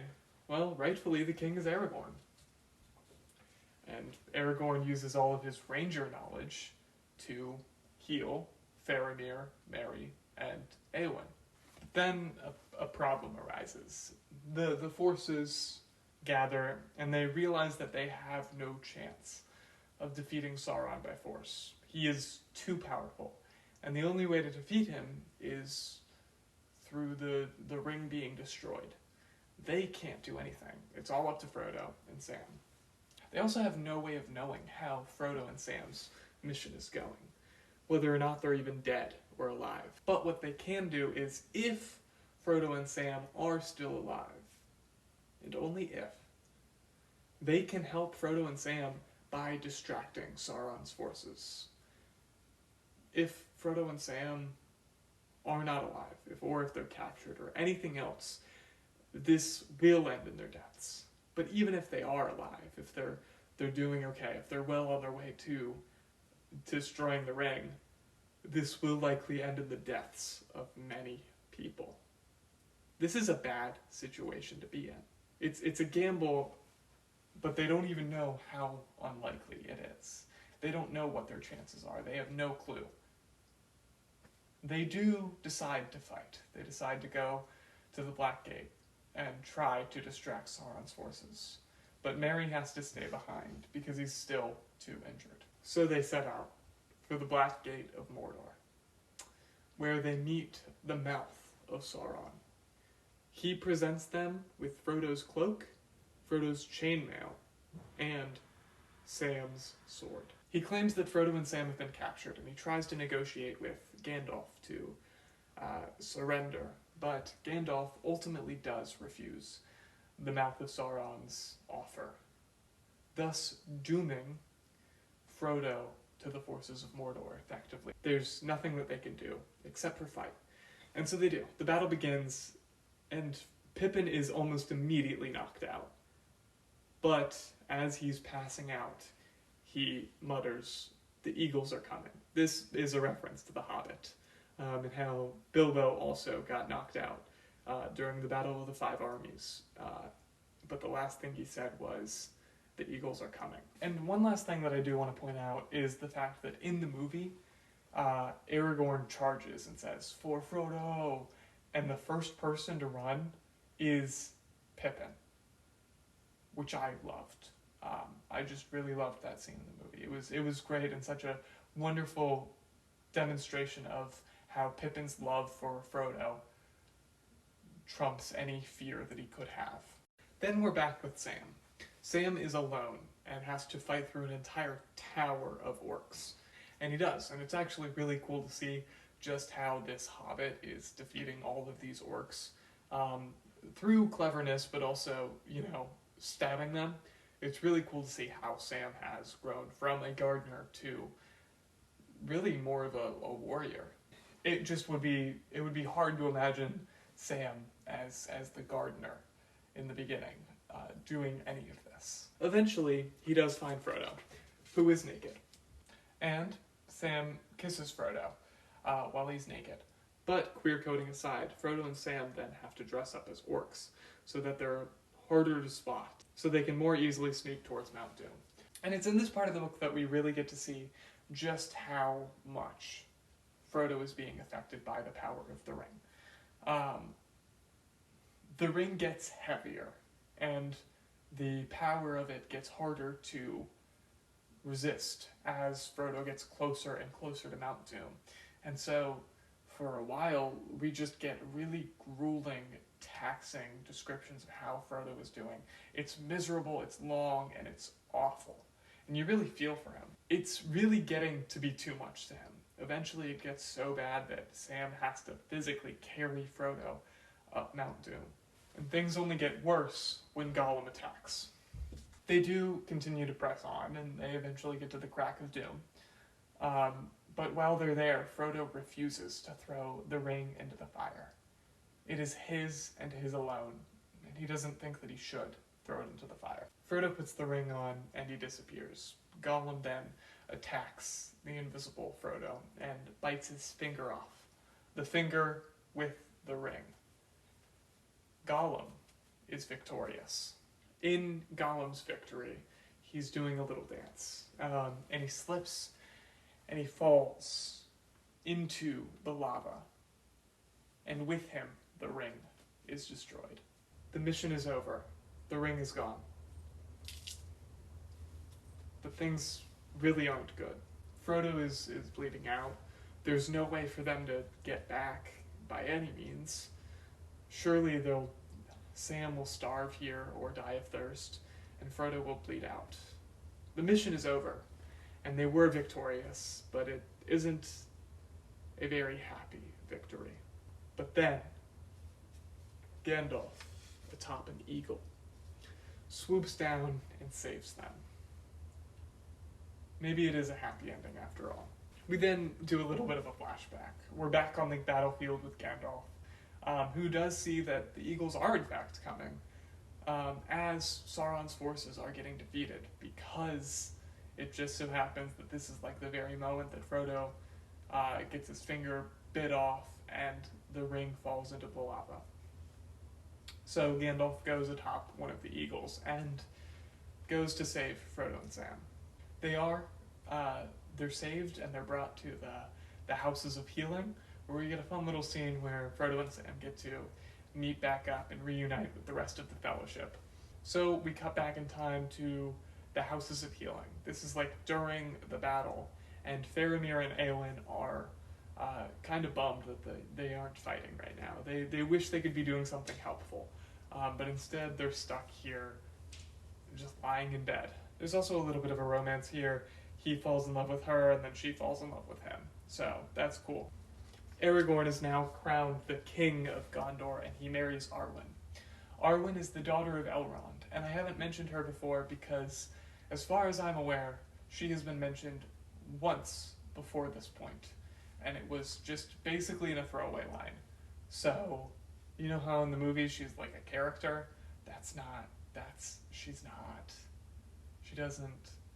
Well, rightfully the king is Aragorn. And Aragorn uses all of his ranger knowledge to heal Faramir, Merry, and Éowyn. Then a problem arises. The forces gather, and they realize that they have no chance of defeating Sauron by force. He is too powerful, and the only way to defeat him is through the ring being destroyed. They can't do anything. It's all up to Frodo and Sam. They also have no way of knowing how Frodo and Sam's mission is going, whether or not they're even dead or alive. But what they can do is, if Frodo and Sam are still alive, and only if, they can help Frodo and Sam by distracting Sauron's forces. If Frodo and Sam are not alive, or if they're captured, or anything else, this will end in their deaths. But even if they are alive, if they're doing okay, if they're well on their way to destroying the ring, this will likely end in the deaths of many people. This is a bad situation to be in. It's a gamble, but they don't even know how unlikely it is. They don't know what their chances are. They have no clue. They do decide to fight. They decide to go to the Black Gate and try to distract Sauron's forces. But Merry has to stay behind because he's still too injured. So they set out for the Black Gate of Mordor, where they meet the mouth of Sauron. He presents them with Frodo's cloak, Frodo's chainmail, and Sam's sword. He claims that Frodo and Sam have been captured, and he tries to negotiate with Gandalf to surrender, but Gandalf ultimately does refuse the mouth of Sauron's offer, thus dooming Frodo to the forces of Mordor, effectively. There's nothing that they can do except for fight. And so they do. The battle begins, and Pippin is almost immediately knocked out. But as he's passing out, he mutters, "The eagles are coming." This is a reference to The Hobbit, and how Bilbo also got knocked out during the Battle of the Five Armies. But the last thing he said was, "The eagles are coming." And one last thing that I do want to point out is the fact that in the movie, Aragorn charges and says, "For Frodo!" And the first person to run is Pippin, which I loved. I just really loved that scene in the movie. It was great and such a wonderful demonstration of how Pippin's love for Frodo trumps any fear that he could have. Then we're back with Sam. Sam is alone and has to fight through an entire tower of orcs. And he does, and it's actually really cool to see just how this hobbit is defeating all of these orcs through cleverness, but also, stabbing them. It's really cool to see how Sam has grown from a gardener to really more of a warrior. It would be hard to imagine Sam as the gardener in the beginning, doing any of this. Eventually, he does find Frodo, who is naked. And Sam kisses Frodo while he's naked. But queer coding aside, Frodo and Sam then have to dress up as orcs so that they're harder to spot, so they can more easily sneak towards Mount Doom. And it's in this part of the book that we really get to see just how much Frodo is being affected by the power of the ring. The ring gets heavier, and the power of it gets harder to resist as Frodo gets closer and closer to Mount Doom. And so, for a while, we just get really grueling, taxing descriptions of how Frodo is doing. It's miserable, it's long, and it's awful. And you really feel for him. It's really getting to be too much to him. Eventually it gets so bad that Sam has to physically carry Frodo up Mount Doom. And things only get worse when Gollum attacks. They do continue to press on, and they eventually get to the Crack of Doom. But while they're there, Frodo refuses to throw the ring into the fire. It is his and his alone, and he doesn't think that he should throw it into the fire. Frodo puts the ring on, and he disappears. Gollum then attacks the invisible Frodo and bites his finger off. The finger with the ring. Gollum is victorious. In Gollum's victory, he's doing a little dance, and he slips and he falls into the lava, and with him, the ring is destroyed. The mission is over. The ring is gone. But things really aren't good. Frodo is bleeding out. There's no way for them to get back by any means. Surely Sam will starve here or die of thirst, and Frodo will bleed out. The mission is over, and they were victorious, but it isn't a very happy victory. But then, Gandalf, atop an eagle, swoops down and saves them. Maybe it is a happy ending after all. We then do a little bit of a flashback. We're back on the battlefield with Gandalf, who does see that the eagles are in fact coming, as Sauron's forces are getting defeated, because it just so happens that this is like the very moment that Frodo gets his finger bit off and the ring falls into the lava. So Gandalf goes atop one of the eagles and goes to save Frodo and Sam. They're saved and they're brought to the Houses of Healing, where we get a fun little scene where Frodo and Sam get to meet back up and reunite with the rest of the Fellowship. So we cut back in time to the Houses of Healing. This is like during the battle, and Faramir and Eowyn are kind of bummed that they aren't fighting right now. They wish they could be doing something helpful, but instead they're stuck here, just lying in bed. There's also a little bit of a romance here. He falls in love with her, and then she falls in love with him. So that's cool. Aragorn is now crowned the king of Gondor, and he marries Arwen. Arwen is the daughter of Elrond, and I haven't mentioned her before because, as far as I'm aware, she has been mentioned once before this point, and it was just basically in a throwaway line. So, you know how in the movies she's like a character? She's not.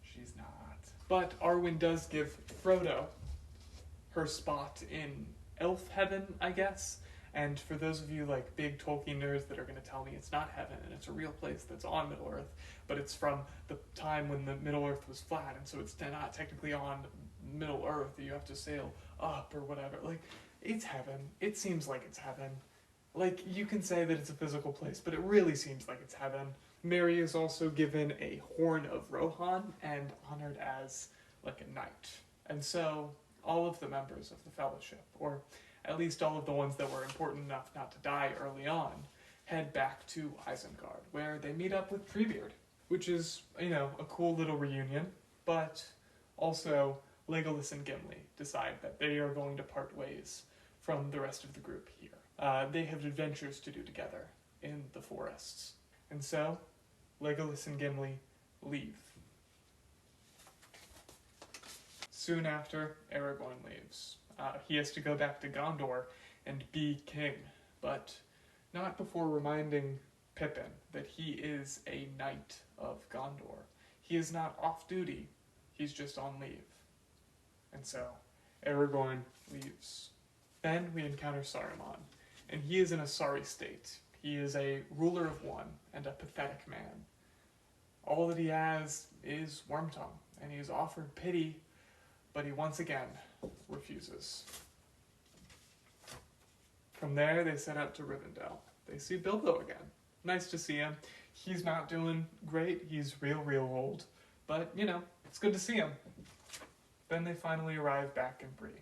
She's not. But Arwen does give Frodo her spot in elf heaven, I guess. And for those of you like big Tolkien nerds that are going to tell me it's not heaven and it's a real place that's on Middle-earth, but it's from the time when the Middle-earth was flat, and so it's not technically on Middle-earth. You have to sail up or whatever. Like, it's heaven. It seems like it's heaven. Like, you can say that it's a physical place, but it really seems like it's heaven. Merry is also given a horn of Rohan and honored as like a knight. And so all of the members of the fellowship, or at least all of the ones that were important enough not to die early on, head back to Isengard, where they meet up with Treebeard, which is, a cool little reunion, but also Legolas and Gimli decide that they are going to part ways from the rest of the group here. They have adventures to do together in the forests. And so, Legolas and Gimli leave. Soon after, Aragorn leaves. He has to go back to Gondor and be king, but not before reminding Pippin that he is a knight of Gondor. He is not off duty, he's just on leave. And so, Aragorn leaves. Then we encounter Saruman, and he is in a sorry state. He is a ruler of one, and a pathetic man. All that he has is Wormtongue, and he is offered pity, but he once again refuses. From there, they set out to Rivendell. They see Bilbo again. Nice to see him. He's not doing great. He's real old. But, it's good to see him. Then they finally arrive back in Bree.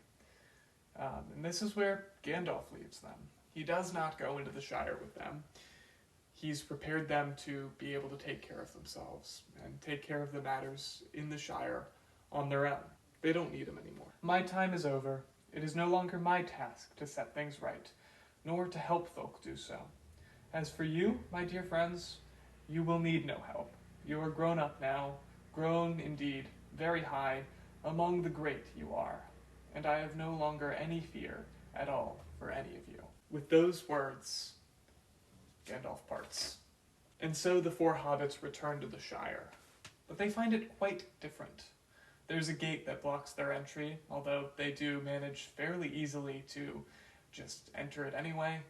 And this is where Gandalf leaves them. He does not go into the Shire with them. He's prepared them to be able to take care of themselves and take care of the matters in the Shire on their own. They don't need him anymore. My time is over. It is no longer my task to set things right, nor to help folk do so. As for you, my dear friends, you will need no help. You are grown up now, grown indeed, very high, among the great you are, and I have no longer any fear at all for any of you. With those words, Gandalf parts. And so the four hobbits return to the Shire, but they find it quite different. There's a gate that blocks their entry, although they do manage fairly easily to just enter it anyway.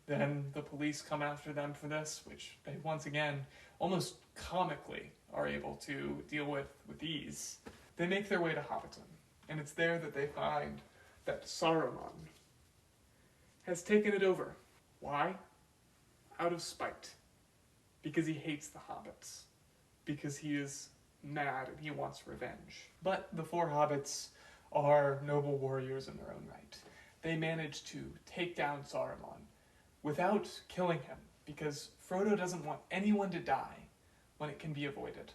Then the police come after them for this, which they once again, almost comically, are able to deal with ease. They make their way to Hobbiton, and it's there that they find that Saruman has taken it over. Why? Out of spite. Because he hates the hobbits. Because he is mad and he wants revenge. But the four hobbits are noble warriors in their own right. They manage to take down Saruman without killing him, because Frodo doesn't want anyone to die when it can be avoided.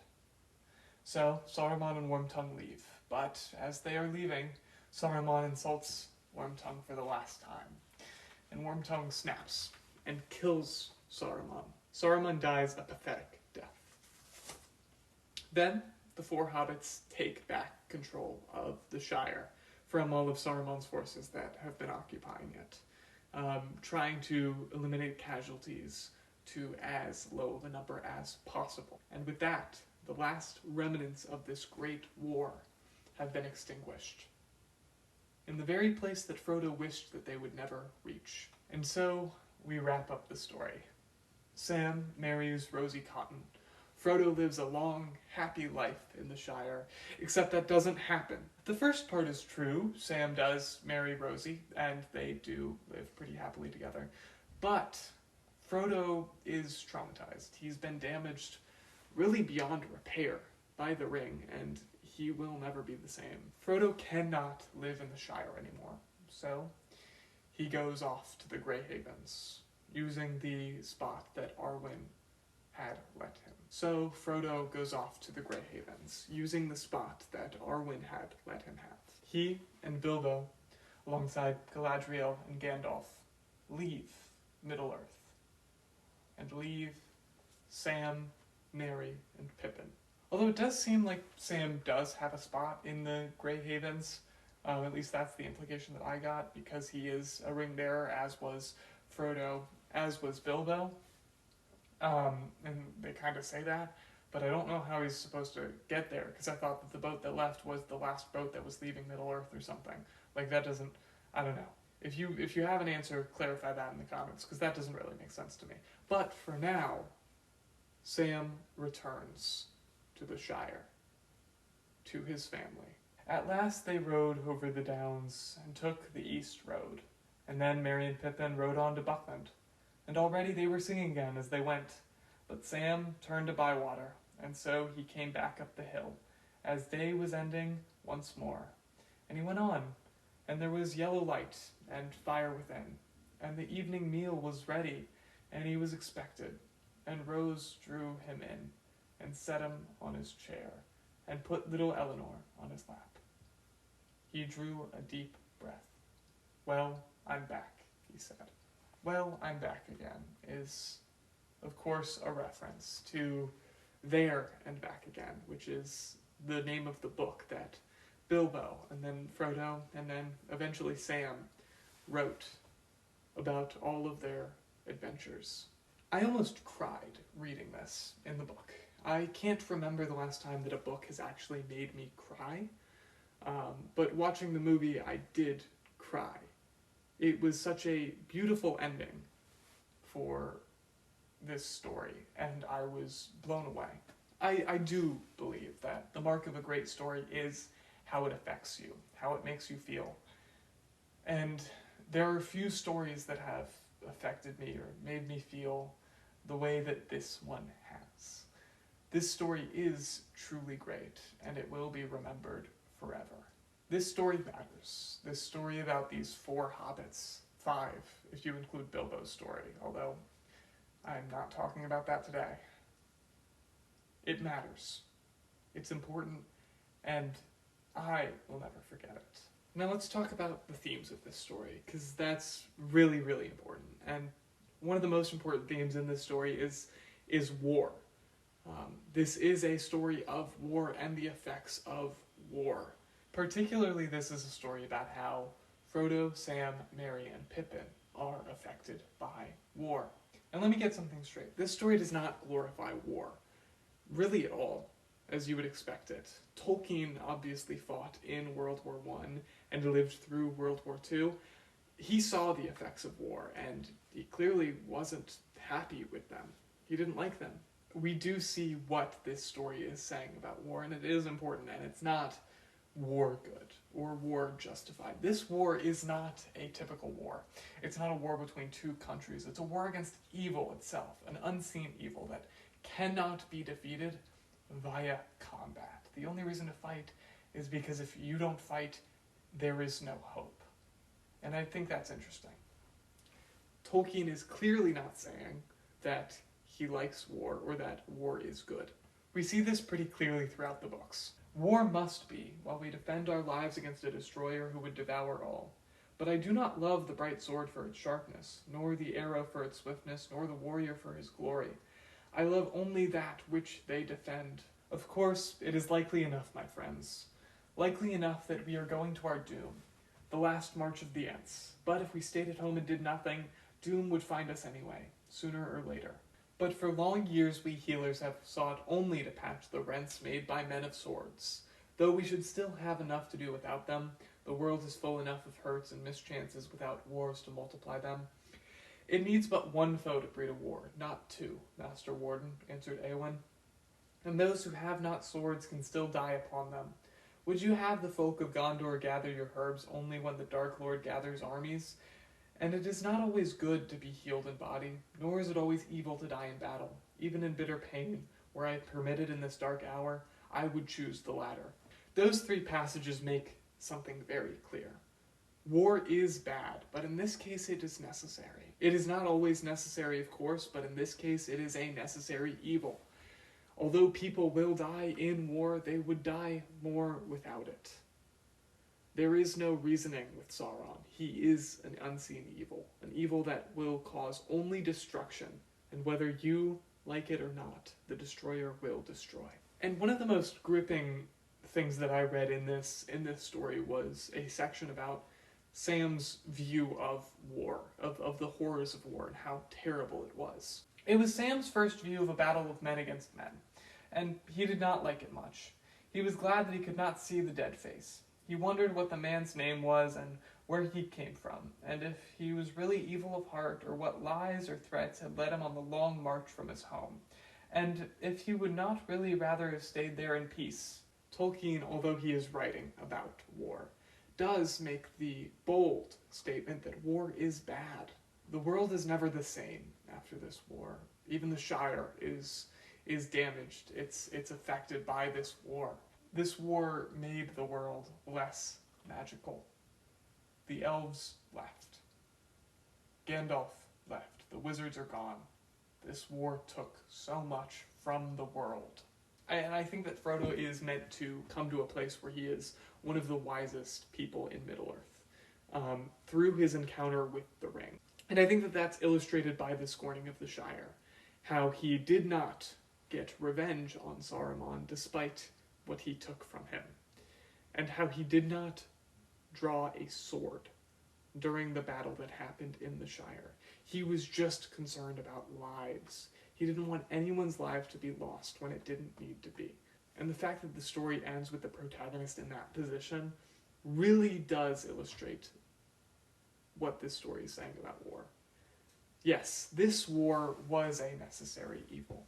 So Saruman and Wormtongue leave, but as they are leaving, Saruman insults Wormtongue for the last time, and Wormtongue snaps and kills Saruman. Saruman dies a pathetic death. Then the four hobbits take back control of the Shire from all of Saruman's forces that have been occupying it, trying to eliminate casualties to as low of a number as possible. And with that, the last remnants of this great war have been extinguished, in the very place that Frodo wished that they would never reach. And so we wrap up the story. Sam marries Rosie Cotton. Frodo lives a long, happy life in the Shire, except that doesn't happen. The first part is true. Sam does marry Rosie, and they do live pretty happily together. But Frodo is traumatized. He's been damaged really beyond repair by the ring, and he will never be the same. Frodo cannot live in the Shire anymore, so he goes off to the Grey Havens, using the spot that Arwen had let him. So Frodo goes off to the Grey Havens, using the spot that Arwen had let him have. He and Bilbo, alongside Galadriel and Gandalf, leave Middle-earth, and leave Sam, Merry, and Pippin. Although it does seem like Sam does have a spot in the Grey Havens, at least that's the implication that I got, because he is a ring bearer, as was Frodo, as was Bilbo. And they kind of say that, but I don't know how he's supposed to get there, because I thought that the boat that left was the last boat that was leaving Middle-earth or something. Like, that doesn't, I don't know. If you have an answer, clarify that in the comments, because that doesn't really make sense to me. But for now, Sam returns to the Shire, to his family. At last they rode over the downs and took the east road, And then Merry and Pippin rode on to Buckland, and already they were singing again as they went. But Sam turned to Bywater, and so he came back up the hill, as day was ending once more. And he went on, and there was yellow light and fire within, and the evening meal was ready, and he was expected. And Rose drew him in, and set him on his chair, and put little Eleanor on his lap. He drew a deep breath. "Well, I'm back," he said. "Well, I'm back again" is, of course, a reference to There and Back Again, which is the name of the book that Bilbo, and then Frodo, and then eventually Sam wrote about all of their adventures. I almost cried reading this in the book. I can't remember the last time that a book has actually made me cry, but watching the movie, I did cry. It was such a beautiful ending for this story, and I was blown away. I do believe that the mark of a great story is how it affects you, how it makes you feel. And there are few stories that have affected me or made me feel the way that this one has. This story is truly great, and it will be remembered forever. This story matters. This story about these 4 hobbits, 5 if you include Bilbo's story, although I'm not talking about that today. It matters. It's important, and I will never forget it. Now let's talk about the themes of this story, because that's really, really important. And one of the most important themes in this story is war. This is a story of war and the effects of war. Particularly, this is a story about how Frodo, Sam, Merry, and Pippin are affected by war. And let me get something straight. This story does not glorify war, really at all, as you would expect it. Tolkien obviously fought in World War I and lived through World War II. He saw the effects of war, and he clearly wasn't happy with them. He didn't like them. We do see what this story is saying about war, and it is important, and it's not war good or war justified. This war is not a typical war. It's not a war between 2 countries. It's a war against evil itself, an unseen evil that cannot be defeated via combat. The only reason to fight is because if you don't fight, there is no hope. And I think that's interesting. Tolkien is clearly not saying that he likes war or that war is good. We see this pretty clearly throughout the books. War must be, while we defend our lives against a destroyer who would devour all. But I do not love the bright sword for its sharpness, nor the arrow for its swiftness, nor the warrior for his glory. I love only that which they defend. Of course, it is likely enough, my friends. Likely enough that we are going to our doom, the last march of the Ents. But if we stayed at home and did nothing, doom would find us anyway, sooner or later. But for long years we healers have sought only to patch the rents made by men of swords. Though we should still have enough to do without them, the world is full enough of hurts and mischances without wars to multiply them. It needs but 1 foe to breed a war, not 2, Master Warden, answered Eowyn. And those who have not swords can still die upon them. Would you have the folk of Gondor gather your herbs only when the Dark Lord gathers armies? And it is not always good to be healed in body, nor is it always evil to die in battle. Even in bitter pain, were I permitted in this dark hour, I would choose the latter. Those 3 passages make something very clear. War is bad, but in this case it is necessary. It is not always necessary, of course, but in this case it is a necessary evil. Although people will die in war, they would die more without it. There is no reasoning with Sauron. He is an unseen evil, an evil that will cause only destruction, and whether you like it or not, the destroyer will destroy. And one of the most gripping things that I read in this story was a section about Sam's view of war, of the horrors of war, and how terrible it was. It was Sam's first view of a battle of men against men, and he did not like it much. He was glad that he could not see the dead face. He wondered what the man's name was and where he came from, and if he was really evil of heart, or what lies or threats had led him on the long march from his home, and if he would not really rather have stayed there in peace. Tolkien, although he is writing about war, does make the bold statement that war is bad. The world is never the same after this war. Even the Shire is damaged. It's affected by this war. This war made the world less magical. The elves left. Gandalf left. The wizards are gone. This war took so much from the world. And I think that Frodo is meant to come to a place where he is one of the wisest people in Middle-earth through his encounter with the ring. And I think that that's illustrated by the scorning of the Shire, how he did not get revenge on Saruman despite what he took from him, and how he did not draw a sword during the battle that happened in the Shire. He was just concerned about lives. He didn't want anyone's life to be lost when it didn't need to be. And the fact that the story ends with the protagonist in that position really does illustrate what this story is saying about war. Yes, this war was a necessary evil.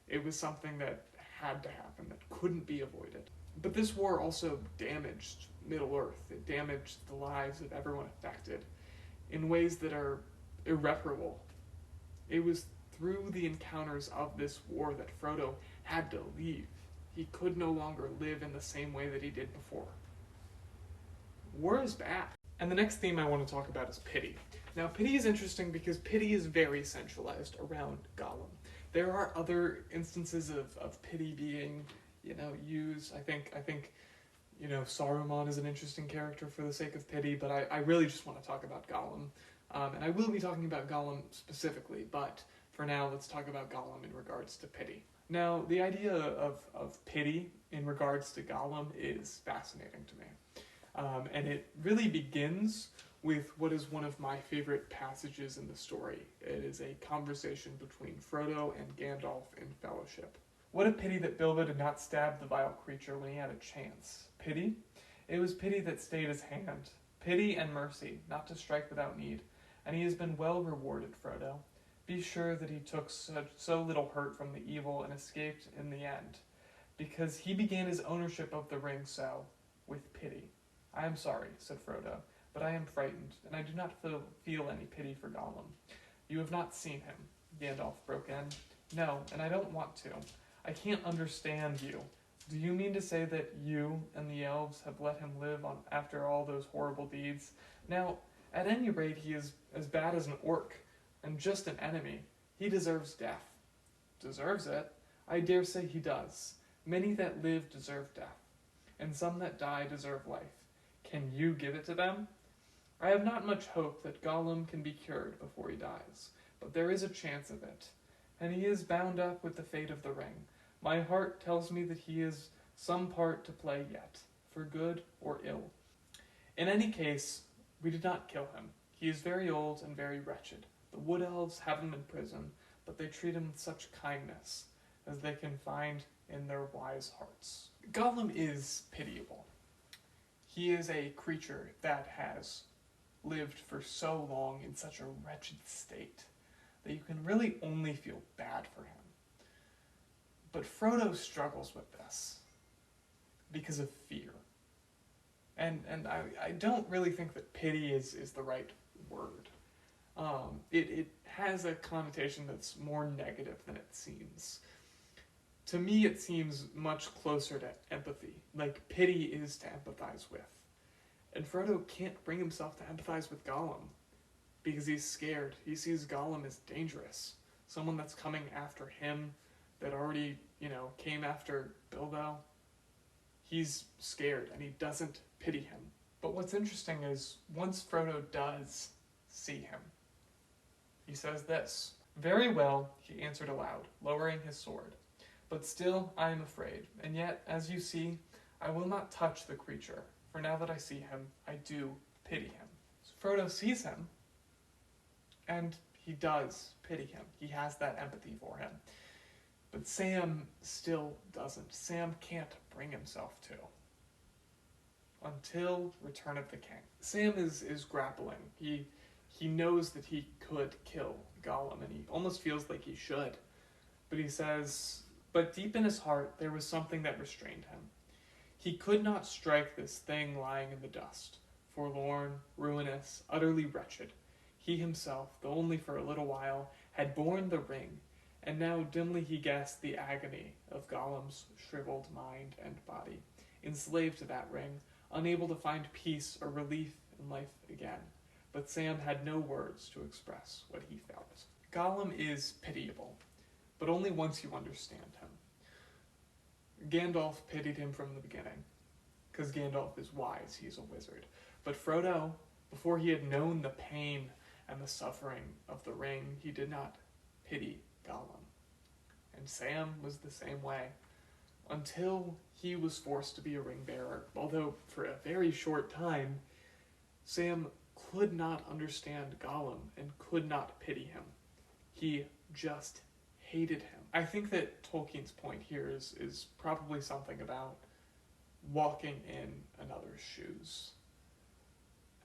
It was something that had to happen, that couldn't be avoided. But this war also damaged Middle-earth. It damaged the lives of everyone affected in ways that are irreparable. It was through the encounters of this war that Frodo had to leave. He could no longer live in the same way that he did before. War is bad. And the next theme I want to talk about is pity. Now, pity is interesting because pity is very centralized around Gollum. There are other instances of pity being, used. I think, Saruman is an interesting character for the sake of pity, but I really just want to talk about Gollum. And I will be talking about Gollum specifically, but for now, let's talk about Gollum in regards to pity. Now, the idea of pity in regards to Gollum is fascinating to me. And it really begins with what is one of my favorite passages in the story. It is a conversation between Frodo and Gandalf in Fellowship. What a pity that Bilbo did not stab the vile creature when he had a chance. Pity? It was pity that stayed his hand. Pity and mercy, not to strike without need. And he has been well rewarded, Frodo. Be sure that he took so little hurt from the evil and escaped in the end, because he began his ownership of the ring so, with pity. I am sorry, said Frodo, but I am frightened, and I do not feel any pity for Gollum. You have not seen him, Gandalf broke in. No, and I don't want to. I can't understand you. Do you mean to say that you and the elves have let him live on after all those horrible deeds? Now, at any rate, he is as bad as an orc, and just an enemy. He deserves death. Deserves it? I dare say he does. Many that live deserve death, and some that die deserve life. Can you give it to them? I have not much hope that Gollum can be cured before he dies, but there is a chance of it, and he is bound up with the fate of the ring. My heart tells me that he has some part to play yet, for good or ill. In any case, we did not kill him. He is very old and very wretched. The wood elves have him in prison, but they treat him with such kindness as they can find in their wise hearts. Gollum is pitiable. He is a creature that has lived for so long in such a wretched state that you can really only feel bad for him. But Frodo struggles with this because of fear. And I don't really think that pity is the right word. It has a connotation that's more negative than it seems. To me, it seems much closer to empathy, like pity is to empathize with. And Frodo can't bring himself to empathize with Gollum because he's scared. He sees Gollum as dangerous, someone that's coming after him, that already, came after Bilbo. He's scared and he doesn't pity him. But what's interesting is once Frodo does see him, he says this. Very well, he answered aloud, lowering his sword. But still I am afraid, and yet, as you see, I will not touch the creature, for now that I see him, I do pity him. So Frodo sees him, and he does pity him. He has that empathy for him. But Sam still doesn't. Sam can't bring himself to. Until Return of the King. Sam is grappling. He knows that he could kill Gollum, and he almost feels like he should. But he says, but deep in his heart, there was something that restrained him. He could not strike this thing lying in the dust. forlorn, ruinous, utterly wretched. He himself, though only for a little while, had borne the ring, and now dimly he guessed the agony of Gollum's shriveled mind and body, enslaved to that ring, unable to find peace or relief in life again. But Sam had no words to express what he felt. Gollum is pitiable, but only once you understand him. Gandalf pitied him from the beginning, because Gandalf is wise, he's a wizard. But Frodo, before he had known the pain and the suffering of the ring, he did not pity Gollum. And Sam was the same way, until he was forced to be a ring bearer, although for a very short time, Sam could not understand Gollum and could not pity him. He just hated him. I think that Tolkien's point here is probably something about walking in another's shoes.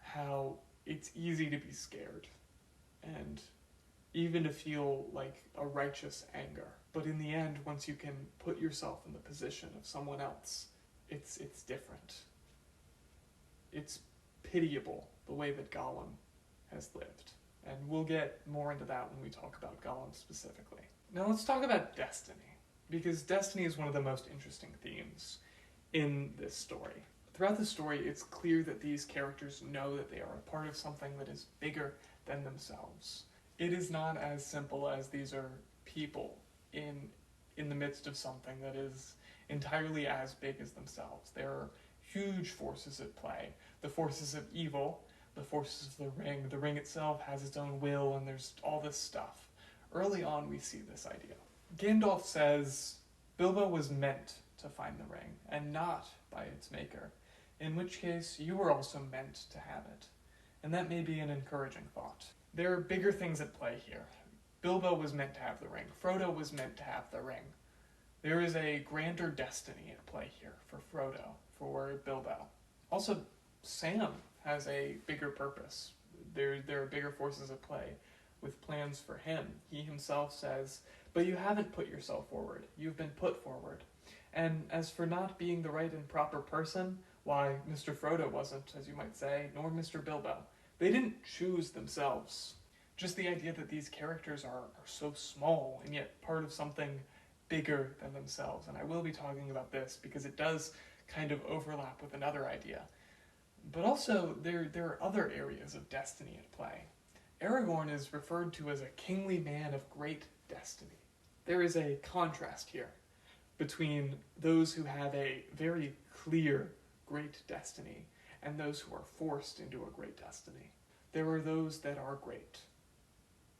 How it's easy to be scared and even to feel like a righteous anger. But in the end, once you can put yourself in the position of someone else, it's different. It's pitiable the way that Gollum has lived. And we'll get more into that when we talk about Gollum specifically. Now let's talk about destiny, because destiny is one of the most interesting themes in this story. Throughout the story, it's clear that these characters know that they are a part of something that is bigger than themselves. It is not as simple as these are people in the midst of something that is entirely as big as themselves. There are huge forces at play. The forces of evil, the forces of the ring. The ring itself has its own will, and there's all this stuff. Early on, we see this idea. Gandalf says Bilbo was meant to find the ring, and not by its maker, in which case you were also meant to have it. And that may be an encouraging thought. There are bigger things at play here. Bilbo was meant to have the ring. Frodo was meant to have the ring. There is a grander destiny at play here for Frodo, for Bilbo. Also, Sam has a bigger purpose. There are bigger forces at play with plans for him. He himself says, but you haven't put yourself forward. You've been put forward. And as for not being the right and proper person, why, Mr. Frodo wasn't, as you might say, nor Mr. Bilbo. They didn't choose themselves. Just the idea that these characters are so small and yet part of something bigger than themselves. And I will be talking about this because it does kind of overlap with another idea. But also, there are other areas of destiny at play. Aragorn is referred to as a kingly man of great destiny. There is a contrast here between those who have a very clear great destiny and those who are forced into a great destiny. There are those that are great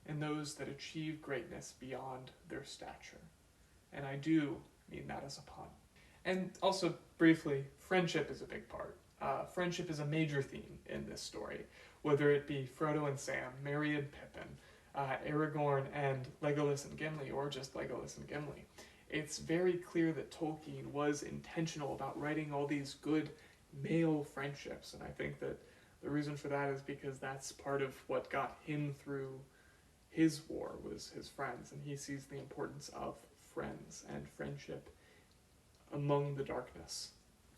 and those that achieve greatness beyond their stature. And I do mean that as a pun. And also, briefly, friendship is a big part. Friendship is a major theme in this story, whether it be Frodo and Sam, Merry and Pippin, Aragorn and Legolas and Gimli, or just Legolas and Gimli. It's very clear that Tolkien was intentional about writing all these good male friendships, and I think that the reason for that is because that's part of what got him through his war, was his friends, and he sees the importance of friends and friendship among the darkness.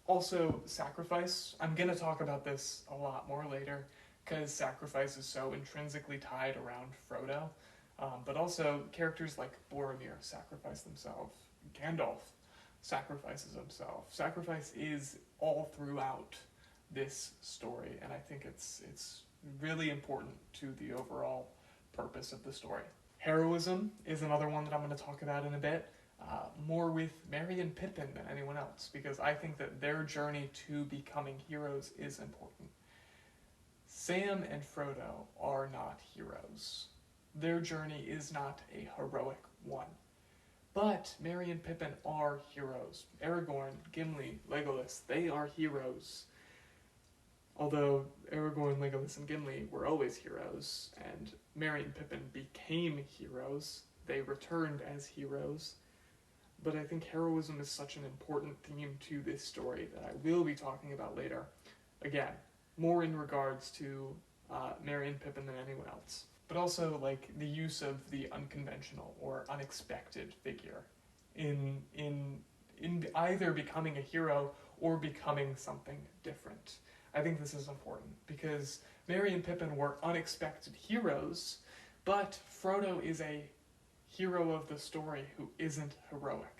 Also, sacrifice. I'm going to talk about this a lot more later, because sacrifice is so intrinsically tied around Frodo. But also, characters like Boromir sacrifice themselves. Gandalf sacrifices himself. Sacrifice is all throughout this story, and I think it's really important to the overall purpose of the story. Heroism is another one that I'm going to talk about in a bit, more with Merry and Pippin than anyone else, because I think that their journey to becoming heroes is important. Sam and Frodo are not heroes. Their journey is not a heroic one. But Merry and Pippin are heroes. Aragorn, Gimli, Legolas, they are heroes. Although Aragorn, Legolas, and Gimli were always heroes, and Merry and Pippin became heroes, they returned as heroes. But I think heroism is such an important theme to this story that I will be talking about later. Again, more in regards to Merry and Pippin than anyone else. But also, like, the use of the unconventional or unexpected figure in either becoming a hero or becoming something different. I think this is important because Merry and Pippin were unexpected heroes, but Frodo is a hero of the story who isn't heroic.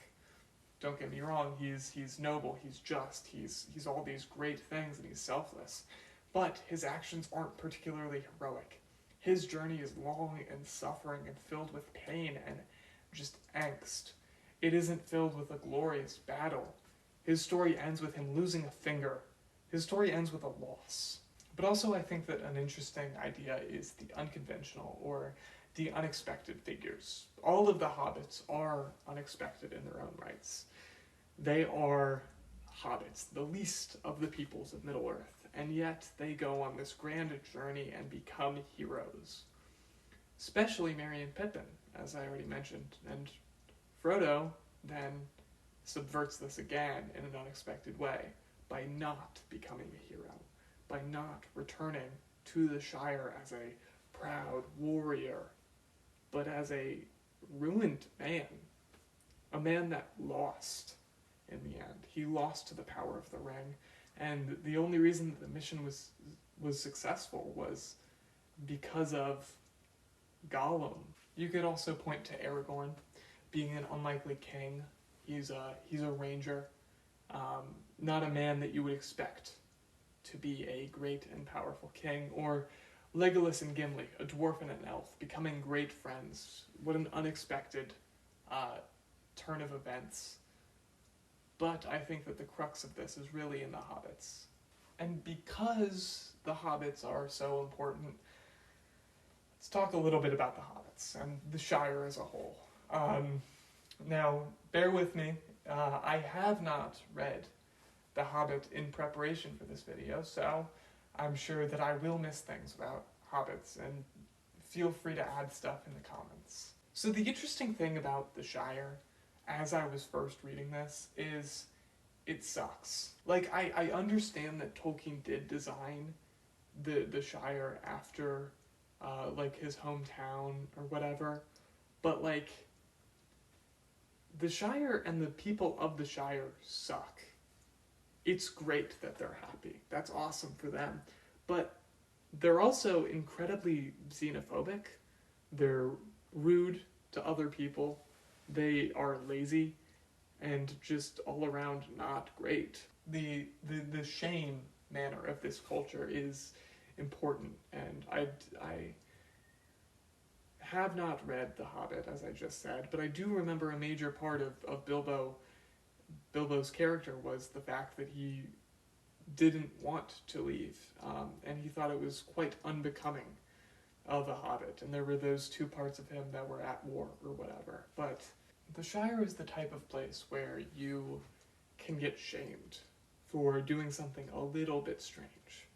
Don't get me wrong, he's noble, he's just, he's all these great things, and he's selfless. But his actions aren't particularly heroic. His journey is long and suffering and filled with pain and just angst. It isn't filled with a glorious battle. His story ends with him losing a finger. His story ends with a loss. But also I think that an interesting idea is the unconventional or the unexpected figures. All of the hobbits are unexpected in their own rights. They are hobbits, the least of the peoples of Middle-earth, and yet they go on this grand journey and become heroes. Especially Merry and Pippin, as I already mentioned, and Frodo then subverts this again in an unexpected way by not becoming a hero, by not returning to the Shire as a proud warrior, but as a ruined man, a man that lost in the end. He lost to the power of the ring, and the only reason that the mission was successful was because of Gollum. You could also point to Aragorn being an unlikely king. He's a ranger, not a man that you would expect to be a great and powerful king, or Legolas and Gimli, a dwarf and an elf, becoming great friends. What an unexpected turn of events. But I think that the crux of this is really in the hobbits. And because the hobbits are so important, let's talk a little bit about the hobbits and the Shire as a whole. Now, bear with me, I have not read The Hobbit in preparation for this video, so I'm sure that I will miss things about hobbits, and feel free to add stuff in the comments. So the interesting thing about the Shire, as I was first reading this, is it sucks. Like, I understand that Tolkien did design the Shire after, like, his hometown or whatever, but, like, the Shire and the people of the Shire suck. It's great that they're happy. That's awesome for them. But they're also incredibly xenophobic. They're rude to other people. They are lazy and just all around not great. The shame manner of this culture is important, and I have not read The Hobbit, as I just said, but I do remember a major part of Bilbo's character was the fact that he didn't want to leave, and he thought it was quite unbecoming of a hobbit, and there were those two parts of him that were at war or whatever. But the Shire is the type of place where you can get shamed for doing something a little bit strange.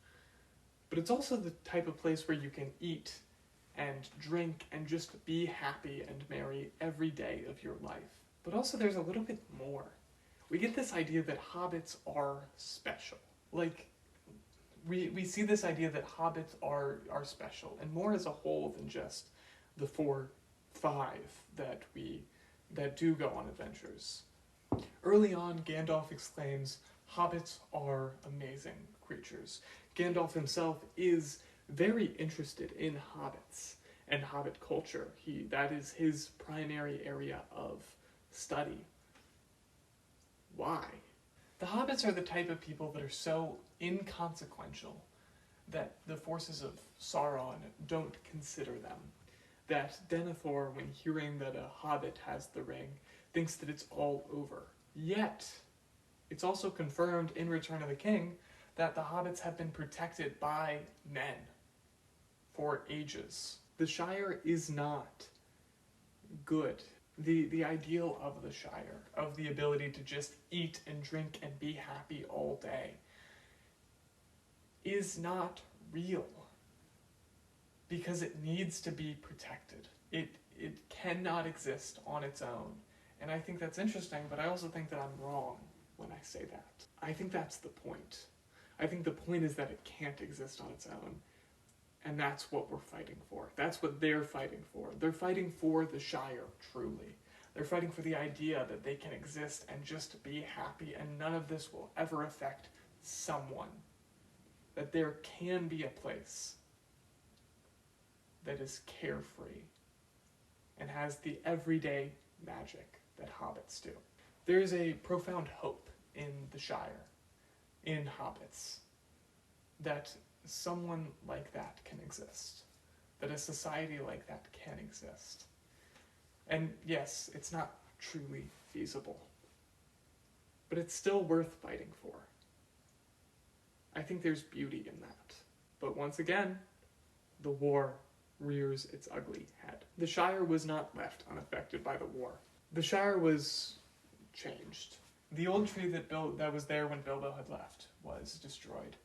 But it's also the type of place where you can eat and drink and just be happy and merry every day of your life. But also there's a little bit more. We get this idea that hobbits are special. Like, we see this idea that hobbits are special, and more as a whole than just the 4-5 that do go on adventures. Early on, Gandalf exclaims, "Hobbits are amazing creatures." Gandalf himself is very interested in hobbits and hobbit culture. That is his primary area of study. Why? The hobbits are the type of people that are so inconsequential that the forces of Sauron don't consider them. That Denethor, when hearing that a hobbit has the ring, thinks that it's all over. Yet, it's also confirmed in Return of the King that the hobbits have been protected by men for ages. The Shire is not good. The ideal of the Shire, of the ability to just eat and drink and be happy all day, is not real. Because it needs to be protected. It cannot exist on its own. And I think that's interesting, but I also think that I'm wrong when I say that. I think that's the point. I think the point is that it can't exist on its own. And that's what we're fighting for. That's what they're fighting for. They're fighting for the Shire, truly. They're fighting for the idea that they can exist and just be happy, and none of this will ever affect someone. that there can be a place that is carefree and has the everyday magic that hobbits do. There is a profound hope in the Shire, in hobbits, that someone like that can exist, that a society like that can exist. And yes, it's not truly feasible, but it's still worth fighting for. I think there's beauty in that. But once again, the war rears its ugly head. The Shire was not left unaffected by the war. The Shire was changed. The old tree that was there when Bilbo had left was destroyed,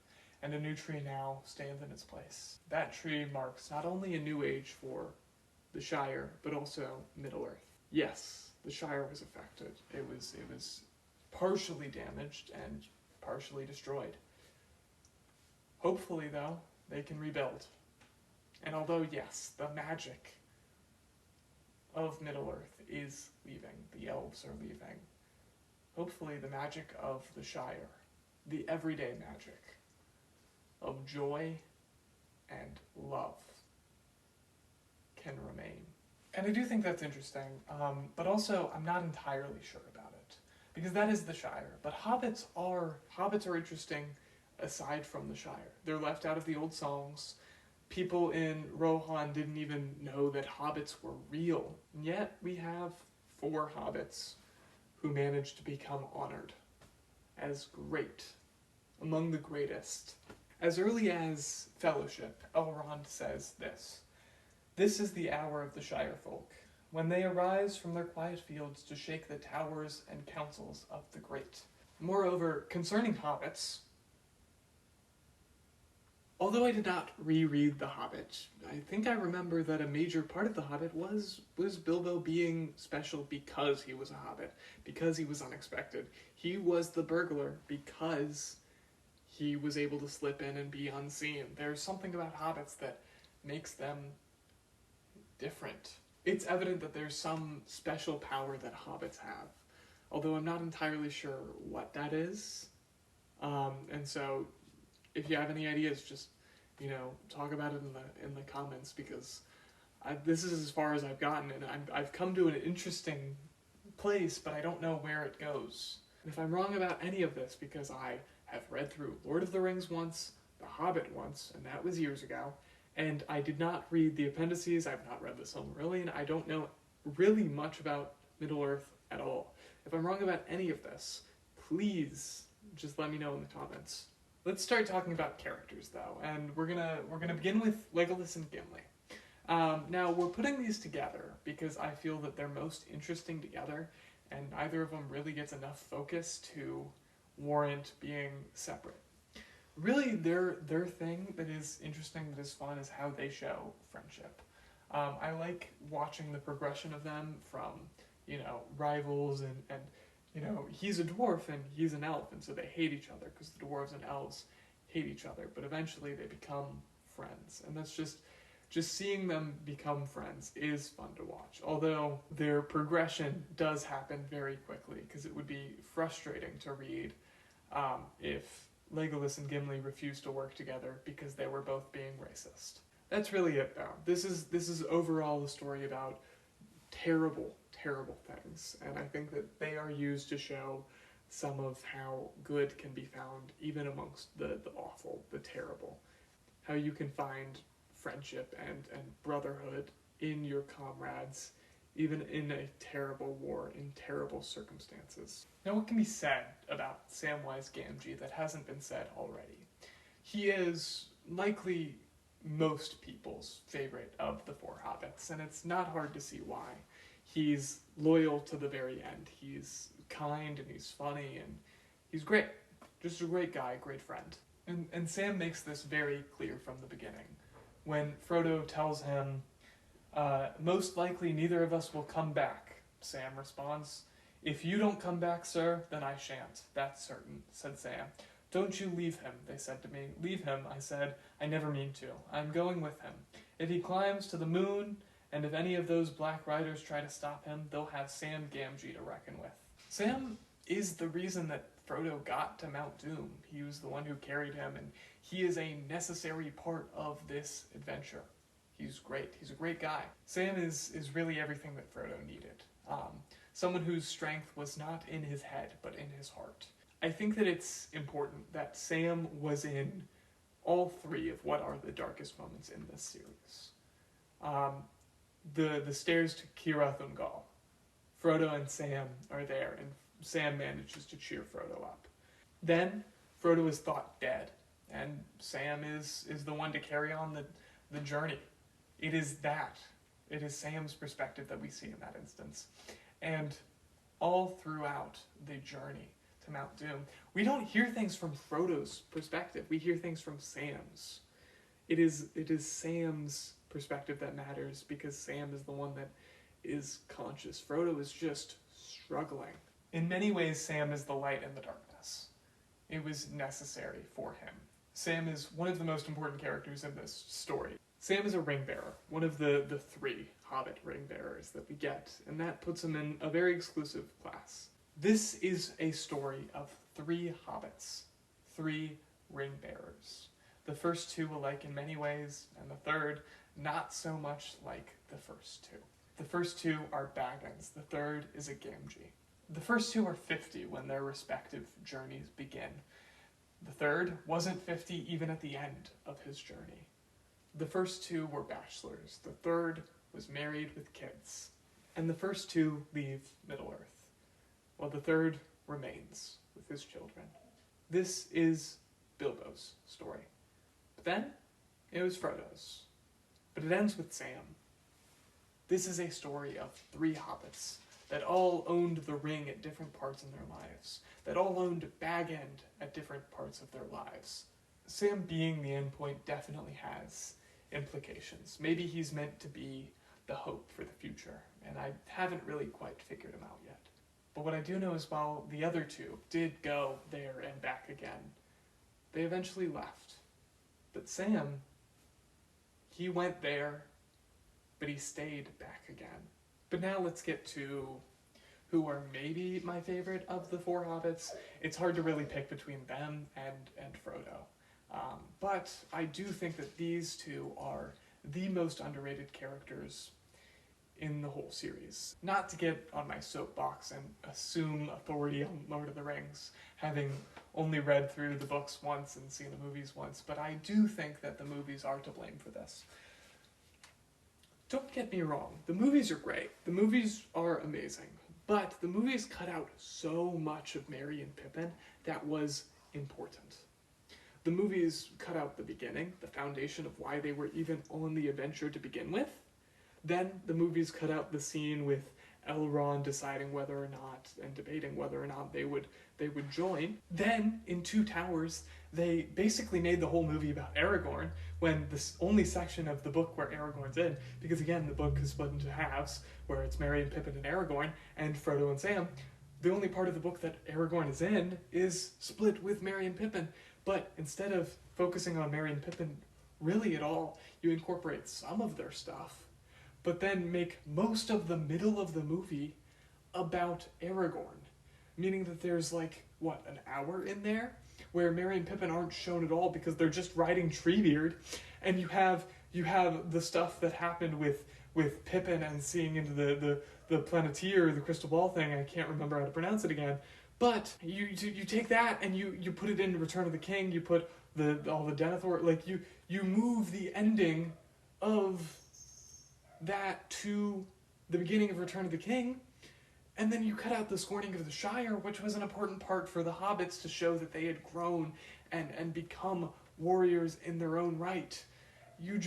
and a new tree now stands in its place. That tree marks not only a new age for the Shire, but also Middle-earth. Yes, the Shire was affected. It was partially damaged and partially destroyed. Hopefully, though, they can rebuild. And although, yes, the magic of Middle-earth is leaving, the elves are leaving, hopefully the magic of the Shire, the everyday magic of joy and love, can remain. And I do think that's interesting, but also I'm not entirely sure about it, because that is the Shire. But hobbits are interesting aside from the Shire. They're left out of the old songs. People in Rohan didn't even know that hobbits were real, and yet we have 4 hobbits who managed to become honored as great, among the greatest. As early as Fellowship, Elrond says this: "This is the hour of the Shire folk, when they arise from their quiet fields to shake the towers and councils of the great." Moreover, concerning hobbits, although I did not reread The Hobbit, I think I remember that a major part of The Hobbit was Bilbo being special because he was a hobbit, because he was unexpected. He was the burglar because he was able to slip in and be unseen. There's something about hobbits that makes them different. It's evident that there's some special power that hobbits have, although I'm not entirely sure what that is. And so if you have any ideas, just, talk about it in the comments, because this is as far as I've gotten, and I've come to an interesting place, but I don't know where it goes. And if I'm wrong about any of this, because I have read through Lord of the Rings once, The Hobbit once, and that was years ago, and I did not read the appendices, I've not read the Silmarillion, I don't know really much about Middle-earth at all. If I'm wrong about any of this, please just let me know in the comments. Let's start talking about characters, though, and we're gonna begin with Legolas and Gimli. Now, we're putting these together because I feel that they're most interesting together, and neither of them really gets enough focus to warrant being separate. Really, their thing that is interesting, that is fun, is how they show friendship. I like watching the progression of them from, rivals and he's a dwarf and he's an elf, and so they hate each other because the dwarves and elves hate each other, but eventually they become friends, and that's just seeing them become friends is fun to watch, although their progression does happen very quickly, because it would be frustrating to read if Legolas and Gimli refused to work together because they were both being racist. That's really it, though. This is overall a story about terrible, terrible things, and I think that they are used to show some of how good can be found even amongst the awful, the terrible. How you can find friendship and brotherhood in your comrades, even in a terrible war, in terrible circumstances. Now, what can be said about Samwise Gamgee that hasn't been said already? He is likely most people's favorite of the 4 hobbits, and it's not hard to see why. He's loyal to the very end. He's kind, and he's funny, and he's great. Just a great guy, great friend. And Sam makes this very clear from the beginning. When Frodo tells him, "Most likely neither of us will come back," Sam responds, "If you don't come back, sir, then I shan't. That's certain," said Sam. "Don't you leave him," they said to me. "Leave him," I said. "I never mean to. I'm going with him. If he climbs to the moon, and if any of those Black Riders try to stop him, they'll have Sam Gamgee to reckon with." Sam is the reason that Frodo got to Mount Doom. He was the one who carried him, and he is a necessary part of this adventure. He's great. He's a great guy. Sam is really everything that Frodo needed. Someone whose strength was not in his head, but in his heart. I think that it's important that Sam was in all three of what are the darkest moments in this series. The stairs to Cirith Ungol. Frodo and Sam are there, and Sam manages to cheer Frodo up. Then Frodo is thought dead, and Sam is the one to carry on the journey. It is Sam's perspective that we see in that instance. And all throughout the journey to Mount Doom, we don't hear things from Frodo's perspective. We hear things from Sam's. It is Sam's perspective that matters, because Sam is the one that is conscious. Frodo is just struggling. In many ways, Sam is the light in the darkness. It was necessary for him. Sam is one of the most important characters in this story. Sam is a ring bearer, one of the three Hobbit ring bearers that we get, and that puts him in a very exclusive class. This is a story of three hobbits, three ring bearers. The first two alike in many ways, and the third not so much like the first two. The first two are Baggins, the third is a Gamgee. The first two are 50 when their respective journeys begin. The third wasn't 50 even at the end of his journey. The first two were bachelors. The third was married with kids. And the first two leave Middle-earth, while the third remains with his children. This is Bilbo's story. But then, it was Frodo's. But it ends with Sam. This is a story of three hobbits that all owned the ring at different parts in their lives, that all owned Bag End at different parts of their lives. Sam being the endpoint definitely has implications. Maybe he's meant to be the hope for the future, and I haven't really quite figured him out yet. But what I do know is while the other two did go there and back again, they eventually left. But Sam, he went there, but he stayed back again. But now let's get to who are maybe my favorite of the four hobbits. It's hard to really pick between them and Frodo. But I do think that these two are the most underrated characters in the whole series. Not to get on my soapbox and assume authority on Lord of the Rings, having only read through the books once and seen the movies once, but I do think that the movies are to blame for this. Don't get me wrong, the movies are great. The movies are amazing. But the movies cut out so much of Merry and Pippin that was important. The movies cut out the beginning, the foundation of why they were even on the adventure to begin with. Then the movies cut out the scene with Elrond deciding whether or not, and debating whether or not they would join. Then, in Two Towers, they basically made the whole movie about Aragorn, when this only section of the book where Aragorn's in, because again, the book is split into halves, where it's Merry and Pippin and Aragorn, and Frodo and Sam. The only part of the book that Aragorn is in is split with Merry and Pippin. But instead of focusing on Merry and Pippin really at all, you incorporate some of their stuff, but then make most of the middle of the movie about Aragorn. Meaning that there's like, what, an hour in there? Where Merry and Pippin aren't shown at all because they're just riding Treebeard, and you have the stuff that happened with Pippin and seeing into the Planeteer, the crystal ball thing, I can't remember how to pronounce it again. But you take that and you put it in Return of the King, you put all the Denethor, like you move the ending of that to the beginning of Return of the King, and then you cut out the Scorning of the Shire, which was an important part for the hobbits to show that they had grown and become warriors in their own right. You